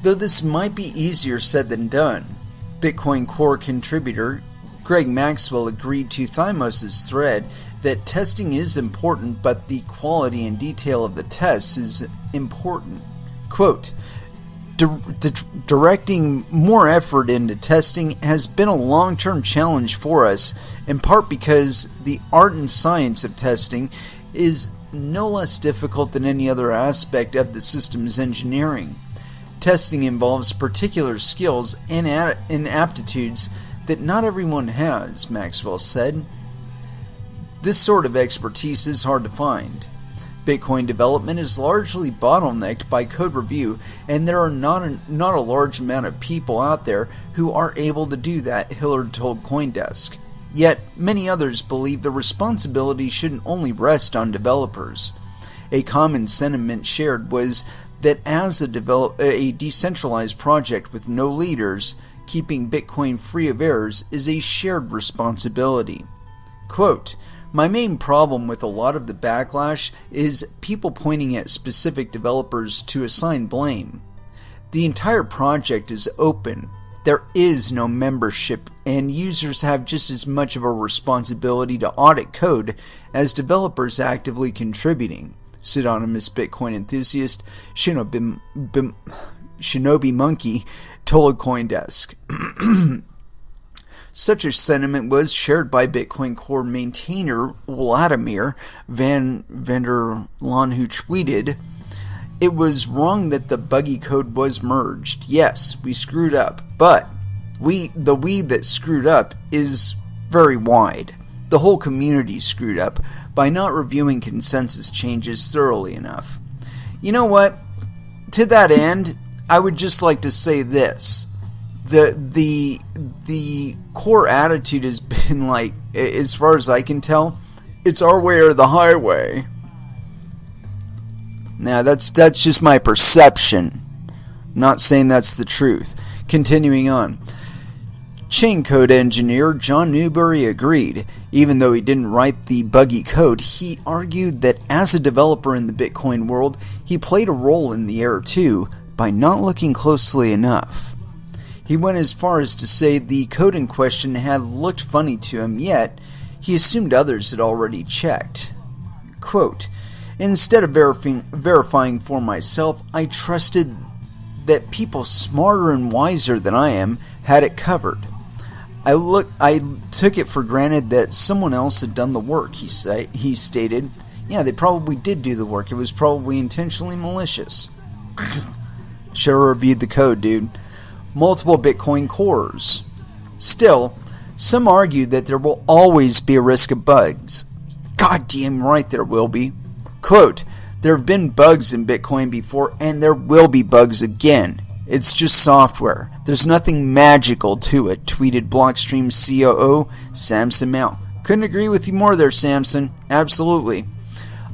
though this might be easier said than done. Bitcoin Core contributor Greg Maxwell agreed to Thymos' thread that testing is important, but the quality and detail of the tests is important. Quote, directing more effort into testing has been a long-term challenge for us, in part because the art and science of testing is no less difficult than any other aspect of the system's engineering. Testing involves particular skills and aptitudes that not everyone has, Maxwell said. This sort of expertise is hard to find. Bitcoin development is largely bottlenecked by code review, and there are not a large amount of people out there who are able to do that, Hillard told CoinDesk. Yet, many others believe the responsibility shouldn't only rest on developers. A common sentiment shared was that as a decentralized project with no leaders, keeping Bitcoin free of errors is a shared responsibility. Quote, my main problem with a lot of the backlash is people pointing at specific developers to assign blame. The entire project is open. There is no membership, and users have just as much of a responsibility to audit code as developers actively contributing, pseudonymous Bitcoin enthusiast Shinobi Monkey told CoinDesk. Such a sentiment was shared by Bitcoin Core maintainer Vladimir van der Laan, who tweeted, it was wrong that the buggy code was merged. Yes, we screwed up, but the we that screwed up is very wide. The whole community screwed up by not reviewing consensus changes thoroughly enough. You know what? To that end, I would just like to say this. The core attitude has been like, as far as I can tell, it's our way or the highway. Now, that's just my perception. I'm not saying that's the truth. Continuing on. Chain code engineer John Newberry agreed. Even though he didn't write the buggy code, he argued that as a developer in the Bitcoin world, he played a role in the error too, by not looking closely enough. He went as far as to say the code in question had looked funny to him, yet he assumed others had already checked. Quote, instead of verifying for myself, I trusted that people smarter and wiser than I am had it covered. I took it for granted that someone else had done the work, he stated. Yeah, they probably did do the work. It was probably intentionally malicious. Should have reviewed the code, dude. Multiple Bitcoin cores. Still, Some argue that there will always be a risk of bugs. Goddamn right there will be. Quote, there have been bugs in Bitcoin before, and there will be bugs again. It's just software. There's nothing magical to it, tweeted Blockstream COO Samson Mao. Couldn't agree with you more there, Samson. Absolutely.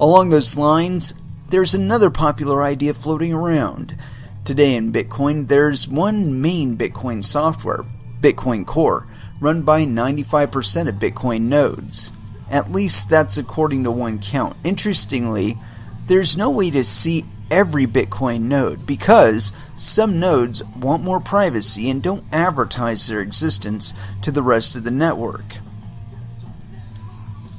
Along those lines, there's another popular idea floating around. Today in Bitcoin, there's one main Bitcoin software, Bitcoin Core, run by 95% of Bitcoin nodes. At least that's according to one count. Interestingly, there's no way to see every Bitcoin node because some nodes want more privacy and don't advertise their existence to the rest of the network.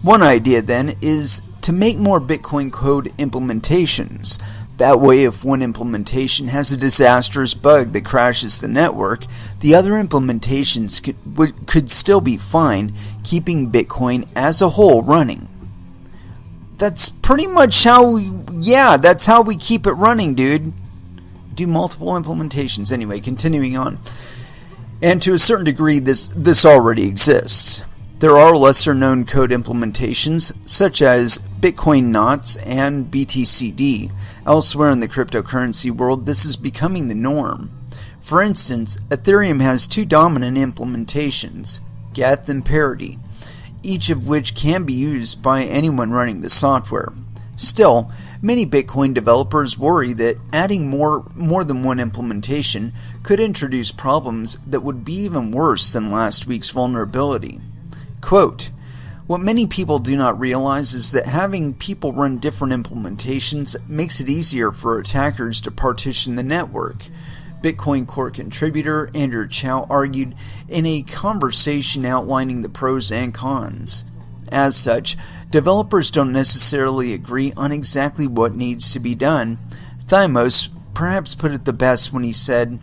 One idea then is to make more Bitcoin code implementations. That way, if one implementation has a disastrous bug that crashes the network, the other implementations could still be fine, keeping Bitcoin as a whole running. That's pretty much that's how we keep it running, dude. Do multiple implementations. Anyway, continuing on. And to a certain degree, this already exists. There are lesser known code implementations, such as Bitcoin Knots and BTCD. Elsewhere in the cryptocurrency world, this is becoming the norm. For instance, Ethereum has two dominant implementations, Geth and Parity, each of which can be used by anyone running the software. Still, many Bitcoin developers worry that adding more than one implementation could introduce problems that would be even worse than last week's vulnerability. Quote, what many people do not realize is that having people run different implementations makes it easier for attackers to partition the network. Bitcoin Core contributor Andrew Chow argued in a conversation outlining the pros and cons. As such, developers don't necessarily agree on exactly what needs to be done. Thymos perhaps put it the best when he said,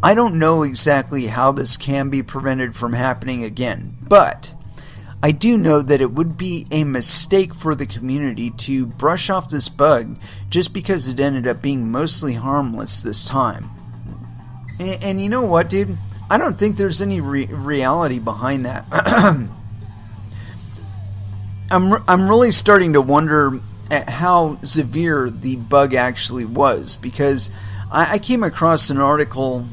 I don't know exactly how this can be prevented from happening again, but I do know that it would be a mistake for the community to brush off this bug just because it ended up being mostly harmless this time. And you know what, dude? I don't think there's any reality behind that. I'm really starting to wonder at how severe the bug actually was, because I came across an article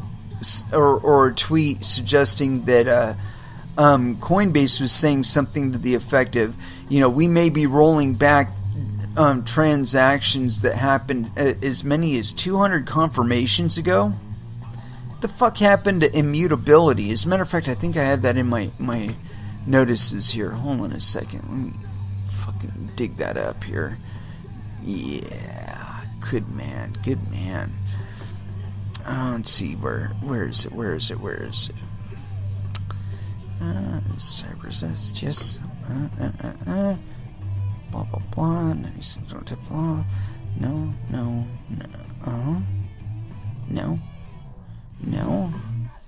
or a tweet suggesting that Coinbase was saying something to the effect of, we may be rolling back transactions that happened as many as 200 confirmations ago. What the fuck happened to immutability? As a matter of fact, I think I have that in my notices here. Hold on a second. Let me fucking dig that up here. Yeah, good man. Let's see, where is it? Cybersist, yes. Blah blah blah. Blah. No.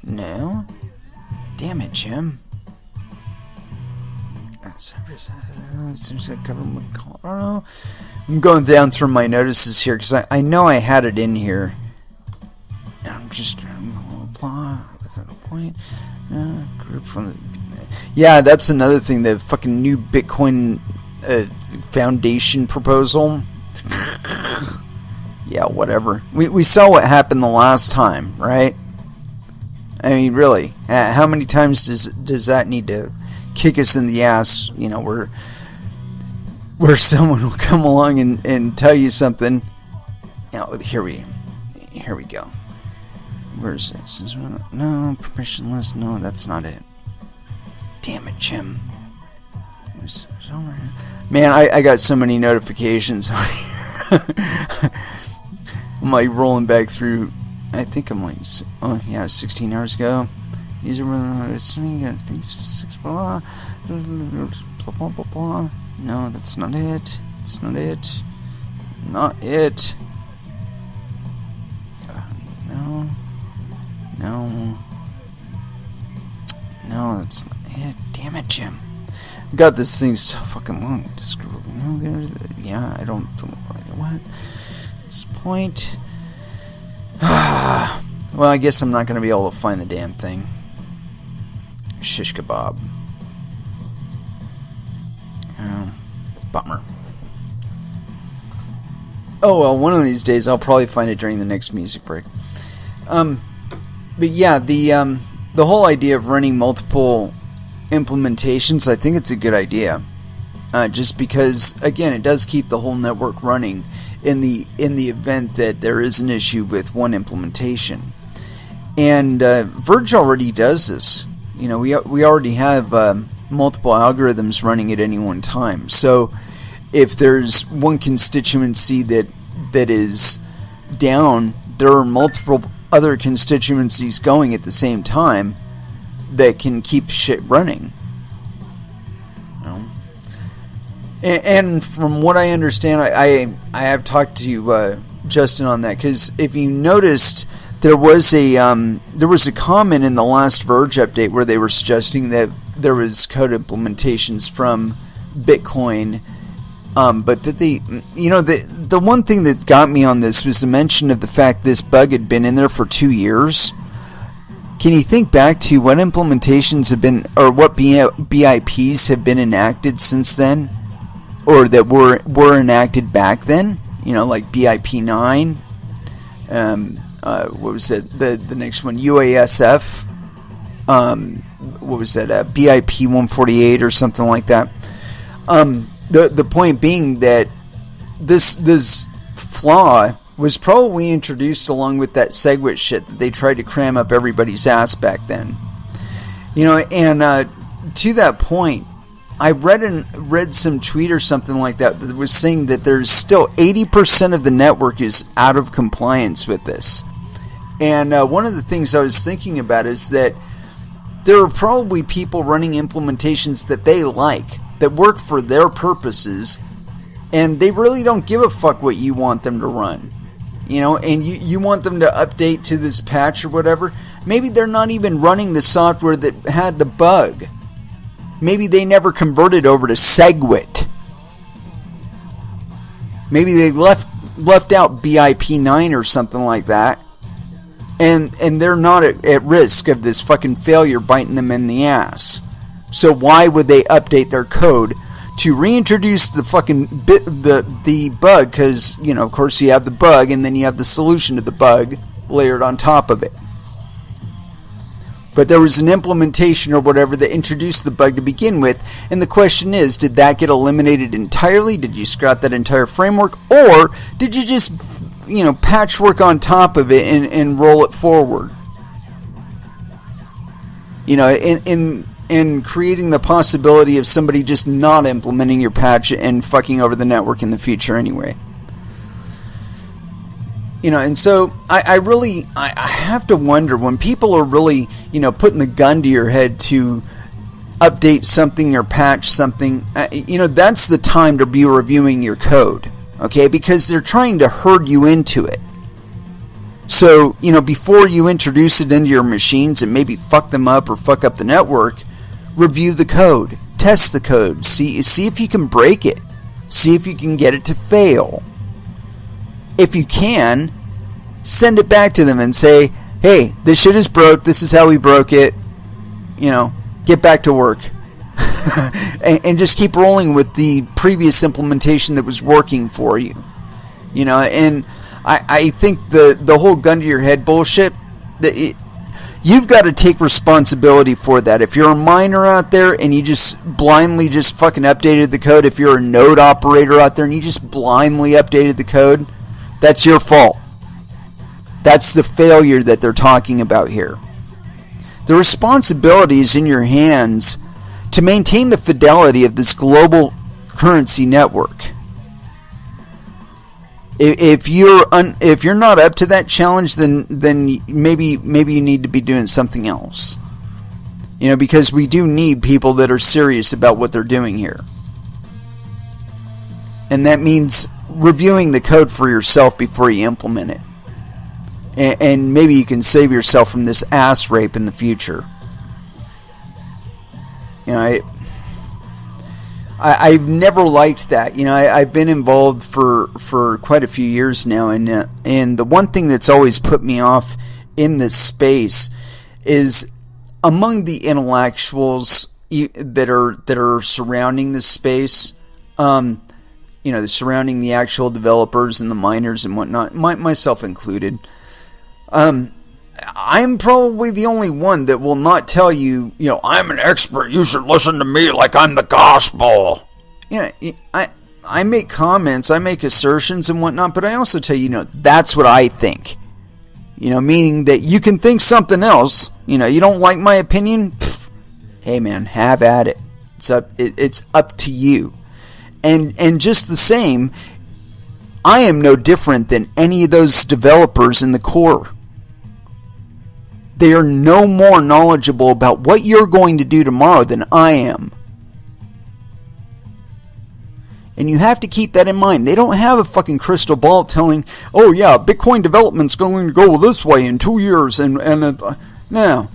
No. Damn it, Jim. I'm going down through my notices here because I know I had it in here. I'm just blah. What's that point? Group from the. Yeah, that's another thing. The fucking new Bitcoin Foundation proposal. Yeah, whatever. We saw what happened the last time, right? I mean, really, how many times does that need to kick us in the ass? Where someone will come along and tell you something. Here we go. Where's this? No, permissionless. No, that's not it. Damn it, Jim. Man, I got so many notifications. I'm like rolling back through. I think I'm like, 16 hours ago. These are, I think 6 blah blah blah. No, that's not it. It's not it. Not it. No, that's not it. Damn it, Jim. I've got this thing so fucking long. Yeah, I don't. What? This point. Well, I guess I'm not going to be able to find the damn thing. Shit. shish kebab. Bummer. Oh well, one of these days I'll probably find it during the next music break. But yeah, the whole idea of running multiple implementations, I think it's a good idea. Just because, again, it does keep the whole network running in the event that there is an issue with one implementation. And Verge already does this. You know, we already have multiple algorithms running at any one time. So if there's one constituency that is down, there are multiple other constituencies going at the same time that can keep shit running. And from what I understand, I have talked to Justin on that, because if you noticed, there was a comment in the last Verge update where they were suggesting that there was code implementations from Bitcoin, but that the one thing that got me on this was the mention of the fact this bug had been in there for 2 years. Can you think back to what implementations have been, or what BIPs have been enacted since then? Or that were enacted back then, you know, like BIP 9. What was it? The next one, UASF. What was that? BIP 148 or something like that. The point being that this flaw was probably introduced along with that SegWit shit that they tried to cram up everybody's ass back then. You know, and to that point, I read some tweet or something like that was saying that there's still 80% of the network is out of compliance with this. And one of the things I was thinking about is that there are probably people running implementations that they like, that work for their purposes, and they really don't give a fuck what you want them to run. You know, and you want them to update to this patch or whatever. Maybe they're not even running the software that had the bug. Maybe they never converted over to SegWit. Maybe they left out BIP 9 or something like that. And they're not at risk of this fucking failure biting them in the ass. So why would they update their code to reintroduce the fucking the bug? Because, you know, of course you have the bug and then you have the solution to the bug layered on top of it. But there was an implementation or whatever that introduced the bug to begin with. And the question is, did that get eliminated entirely? Did you scrap that entire framework? Or did you just, you know, patchwork on top of it and roll it forward? You know, in creating the possibility of somebody just not implementing your patch and fucking over the network in the future anyway. You know, and so I have to wonder, when people are really, you know, putting the gun to your head to update something or patch something, you know, that's the time to be reviewing your code, okay? Because they're trying to herd you into it. So, you know, before you introduce it into your machines and maybe fuck them up or fuck up the network, review the code, test the code, see if you can break it, see if you can get it to fail. If you can, send it back to them and say, hey, this shit is broke, this is how we broke it, you know, get back to work. and just keep rolling with the previous implementation that was working for you. You know, and I think the whole gun to your head bullshit, you've got to take responsibility for that. If you're a miner out there and you just blindly just fucking updated the code, if you're a node operator out there and you just blindly updated the code, that's your fault. That's the failure that they're talking about here. The responsibility is in your hands to maintain the fidelity of this global currency network. If you're not up to that challenge, then maybe you need to be doing something else. You know, because we do need people that are serious about what they're doing here. And that means reviewing the code for yourself before you implement it. And maybe you can save yourself from this ass rape in the future. You know, I've never liked that. You know, I've been involved for quite a few years now, and the one thing that's always put me off in this space is among the intellectuals that are surrounding this space, surrounding the actual developers and the miners and whatnot, myself included, I'm probably the only one that will not tell you, I'm an expert, you should listen to me like I'm the gospel. I make comments, I make assertions and whatnot, but I also tell you, that's what I think. Meaning that you can think something else. You don't like my opinion? Pfft, hey man, have at it. It's up to you. And just the same, I am no different than any of those developers in the core. They are no more knowledgeable about what you're going to do tomorrow than I am. And you have to keep that in mind. They don't have a fucking crystal ball telling, oh yeah, Bitcoin development's going to go this way in 2 years. No.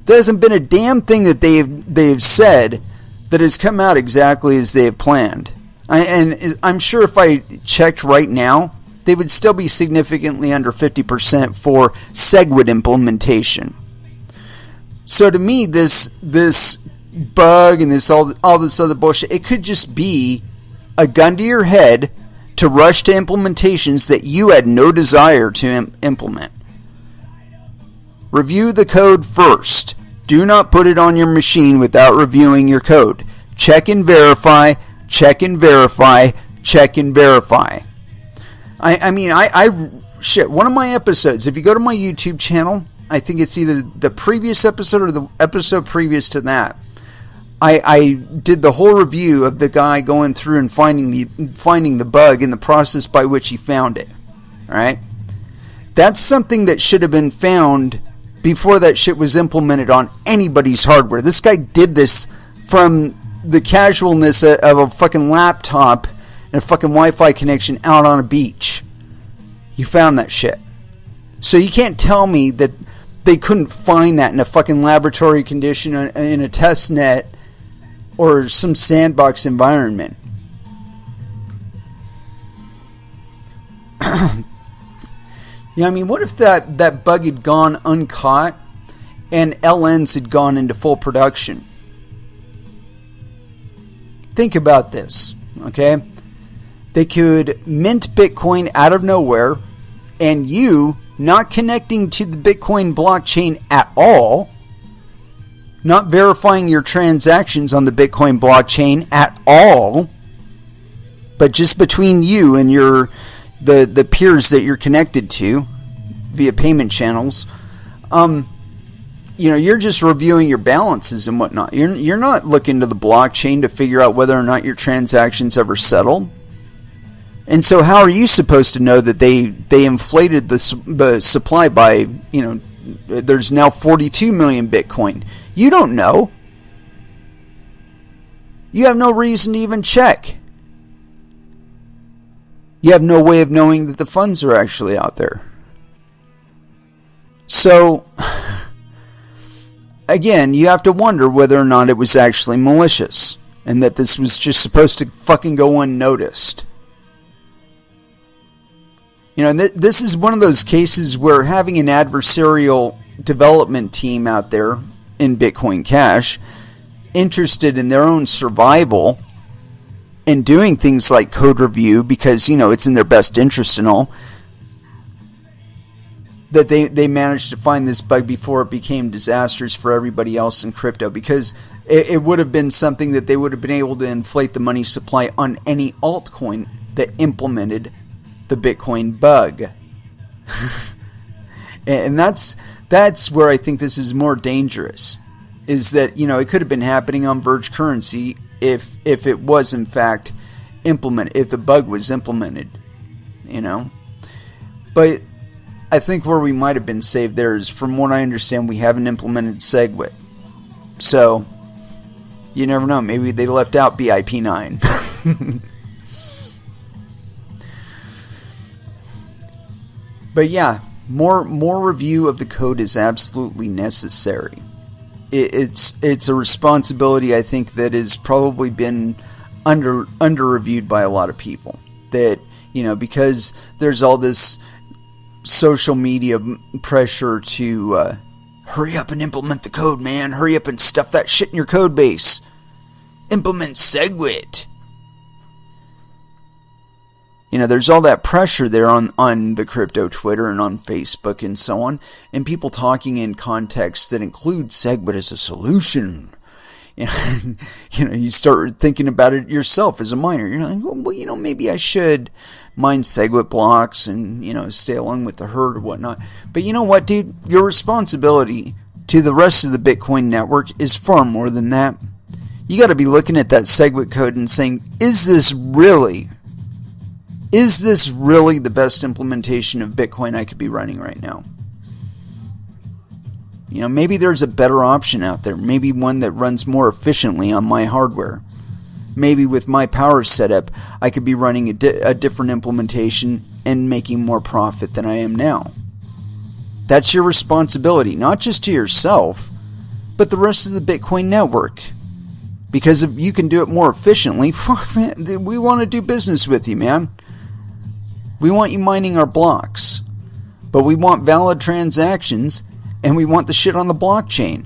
There hasn't been a damn thing that they've said that has come out exactly as they have planned. And I'm sure if I checked right now, they would still be significantly under 50% for SegWit implementation. So to me, this bug and all this other bullshit, it could just be a gun to your head to rush to implementations that you had no desire to implement. Review the code first. Do not put it on your machine without reviewing your code. Check and verify, check and verify, check and verify. One of my episodes, if you go to my YouTube channel, I think it's either the previous episode or the episode previous to that, I did the whole review of the guy going through and finding the bug and the process by which he found it. Alright? That's something that should have been found before that shit was implemented on anybody's hardware. This guy did this from the casualness of a fucking laptop and a fucking Wi-Fi connection out on a beach. You found that shit. So you can't tell me that they couldn't find that in a fucking laboratory condition in a test net or some sandbox environment. What if that bug had gone uncaught and LNs had gone into full production? Think about this, okay? They could mint Bitcoin out of nowhere, and you, not connecting to the Bitcoin blockchain at all, not verifying your transactions on the Bitcoin blockchain at all, but just between you and the peers that you're connected to via payment channels, you're just reviewing your balances and whatnot. You're not looking to the blockchain to figure out whether or not your transactions ever settled. And so how are you supposed to know that they inflated the supply by, there's now 42 million Bitcoin? You don't know. You have no reason to even check. You have no way of knowing that the funds are actually out there. So, again, you have to wonder whether or not it was actually malicious and that this was just supposed to fucking go unnoticed. This is one of those cases where having an adversarial development team out there in Bitcoin Cash interested in their own survival and doing things like code review because, it's in their best interest and all, that they managed to find this bug before it became disastrous for everybody else in crypto, because it would have been something that they would have been able to inflate the money supply on any altcoin that implemented the Bitcoin bug. And that's where I think this is more dangerous, is that, it could have been happening on Verge currency if it was in fact implemented, if the bug was implemented, But I think where we might have been saved there is, from what I understand, we haven't implemented SegWit. So, you never know, maybe they left out BIP9. But yeah, more review of the code is absolutely necessary. It's a responsibility, I think, that has probably been under reviewed by a lot of people. That, because there's all this social media pressure to Hurry up and implement the code, man. Hurry up and stuff that shit in your code base. Implement SegWit. There's all that pressure there on the crypto Twitter and on Facebook and so on, and people talking in contexts that include SegWit as a solution. You start thinking about it yourself as a miner. You're like, well, maybe I should mine SegWit blocks and, stay along with the herd or whatnot. But you know what, dude? Your responsibility to the rest of the Bitcoin network is far more than that. You got to be looking at that SegWit code and saying, is this really the best implementation of Bitcoin I could be running right now? Maybe there's a better option out there. Maybe one that runs more efficiently on my hardware. Maybe with my power setup, I could be running a different implementation and making more profit than I am now. That's your responsibility, not just to yourself, but the rest of the Bitcoin network. Because if you can do it more efficiently, fuck, man, we want to do business with you, man. We want you mining our blocks. But we want valid transactions, and we want the shit on the blockchain.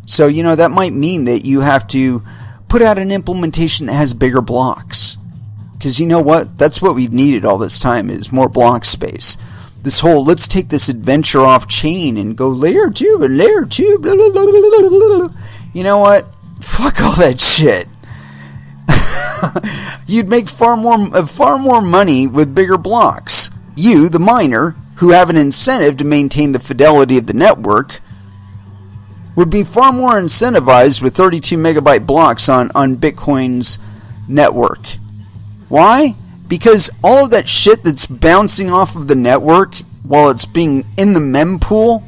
So, that might mean that you have to put out an implementation that has bigger blocks. Because you know what? That's what we've needed all this time, is more block space. This whole, let's take this adventure off chain and go layer 2 and layer 2, blah, blah, blah, blah, blah, blah. You know what? Fuck all that shit. You'd make far more money with bigger blocks. You, the miner, who have an incentive to maintain the fidelity of the network, would be far more incentivized with 32 megabyte blocks on Bitcoin's network. Why? Because all of that shit that's bouncing off of the network while it's being in the mempool,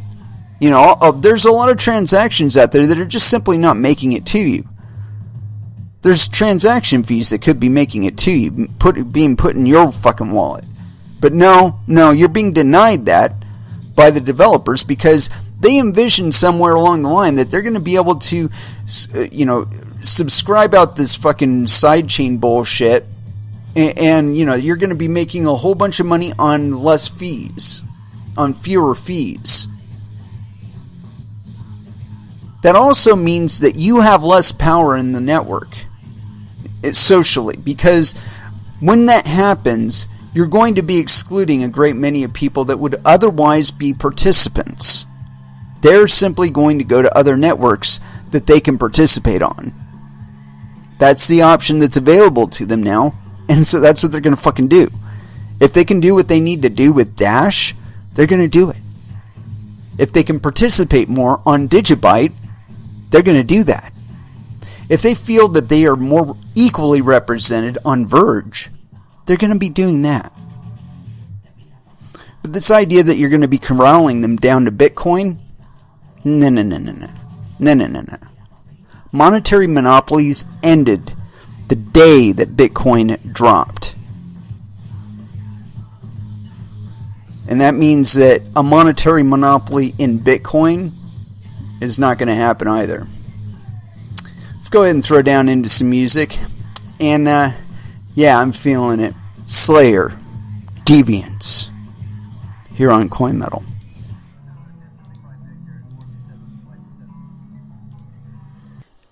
there's a lot of transactions out there that are just simply not making it to you. There's transaction fees that could be making it to you, being put in your fucking wallet. But no, you're being denied that by the developers because they envision somewhere along the line that they're going to be able to, subscribe out this fucking sidechain bullshit, and you're going to be making a whole bunch of money on less fees, on fewer fees. That also means that you have less power in the network, socially, because when that happens, you're going to be excluding a great many of people that would otherwise be participants. They're simply going to go to other networks that they can participate on. That's the option that's available to them now, and so that's what they're going to fucking do. If they can do what they need to do with Dash, they're going to do it. If they can participate more on Digibyte, they're going to do that. If they feel that they are more equally represented on Verge, they're going to be doing that. But this idea that you're going to be corralling them down to Bitcoin, no. Monetary monopolies ended the day that Bitcoin dropped. And that means that a monetary monopoly in Bitcoin is not going to happen either. Let's go ahead and throw down into some music. And, I'm feeling it. Slayer, Deviants, here on Coin Metal.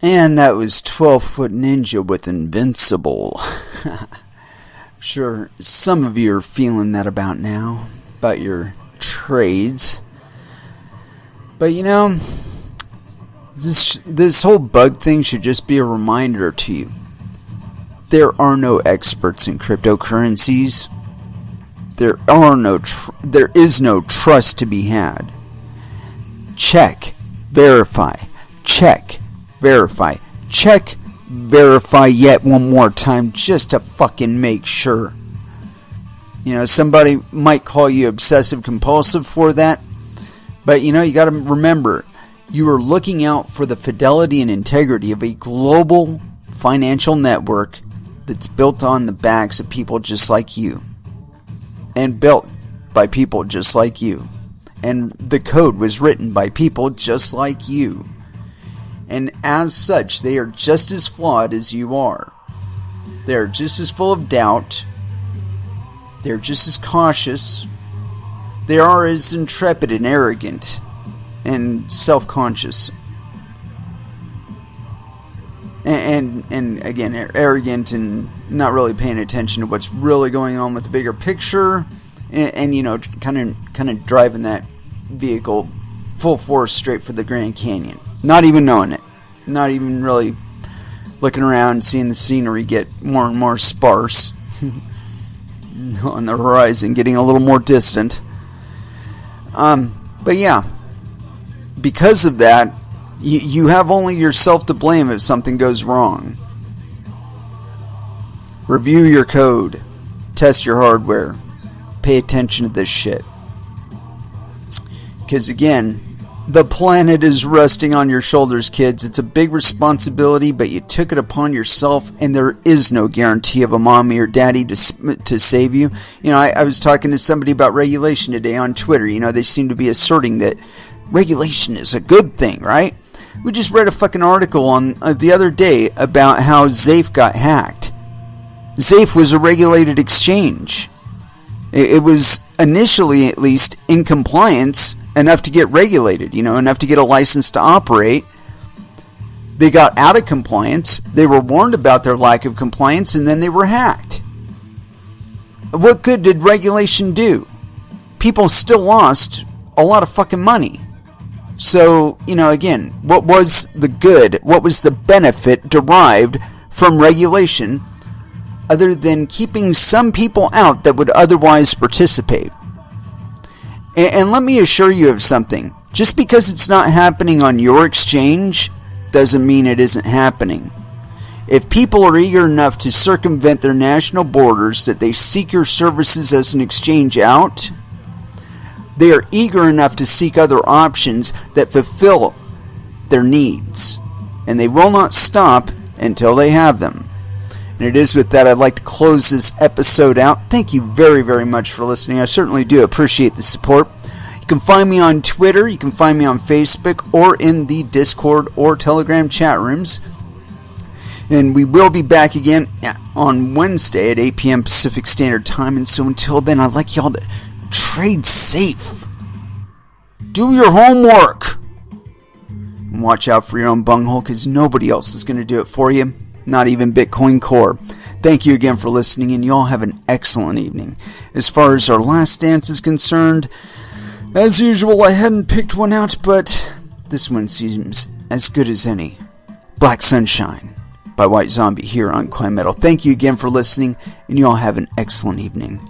And that was 12-Foot Ninja with Invincible. I'm sure some of you are feeling that about now, about your trades. But this whole bug thing should just be a reminder to you. There are no experts in cryptocurrencies. There is no trust to be had. Check, verify, check, verify, check, verify yet one more time just to fucking make sure. Somebody might call you obsessive compulsive for that, but you got to remember, you are looking out for the fidelity and integrity of a global financial network that's built on the backs of people just like you, and built by people just like you, and the code was written by people just like you, and as such they are just as flawed as you are. They're just as full of doubt, they're just as cautious, they are as intrepid and arrogant and self-conscious. And again, arrogant and not really paying attention to what's really going on with the bigger picture, and you know, kind of driving that vehicle full force straight for the Grand Canyon, not even knowing it, not even really looking around, seeing the scenery get more and more sparse on the horizon, getting a little more distant. But yeah, because of that, you have only yourself to blame if something goes wrong. Review your code. Test your hardware. Pay attention to this shit. Because again, the planet is resting on your shoulders, kids. It's a big responsibility, but you took it upon yourself, and there is no guarantee of a mommy or daddy to save you. You know, I was talking to somebody about regulation today on Twitter. You know, they seem to be asserting that regulation is a good thing, right? We just read a fucking article on the other day about how Zafe got hacked. Zafe was a regulated exchange. It was initially, at least, in compliance enough to get regulated, you know, enough to get a license to operate. They got out of compliance. They were warned about their lack of compliance, and then they were hacked. What good did regulation do? People still lost a lot of fucking money. So, you know, again, what was the good? What was the benefit derived from regulation other than keeping some people out that would otherwise participate? And let me assure you of something. Just because it's not happening on your exchange doesn't mean it isn't happening. If people are eager enough to circumvent their national borders that they seek your services as an exchange out, they are eager enough to seek other options that fulfill their needs. And they will not stop until they have them. And it is with that I'd like to close this episode out. Thank you very, very much for listening. I certainly do appreciate the support. You can find me on Twitter, you can find me on Facebook, or in the Discord or Telegram chat rooms. And we will be back again on Wednesday at 8 p.m. Pacific Standard Time. And so until then, I'd like y'all to trade safe. Do your homework. And watch out for your own bunghole, because nobody else is going to do it for you. Not even Bitcoin Core. Thank you again for listening, and y'all have an excellent evening. As far as our last dance is concerned, as usual, I hadn't picked one out, but this one seems as good as any. Black Sunshine by White Zombie here on Coin Metal. Thank you again for listening, and y'all have an excellent evening.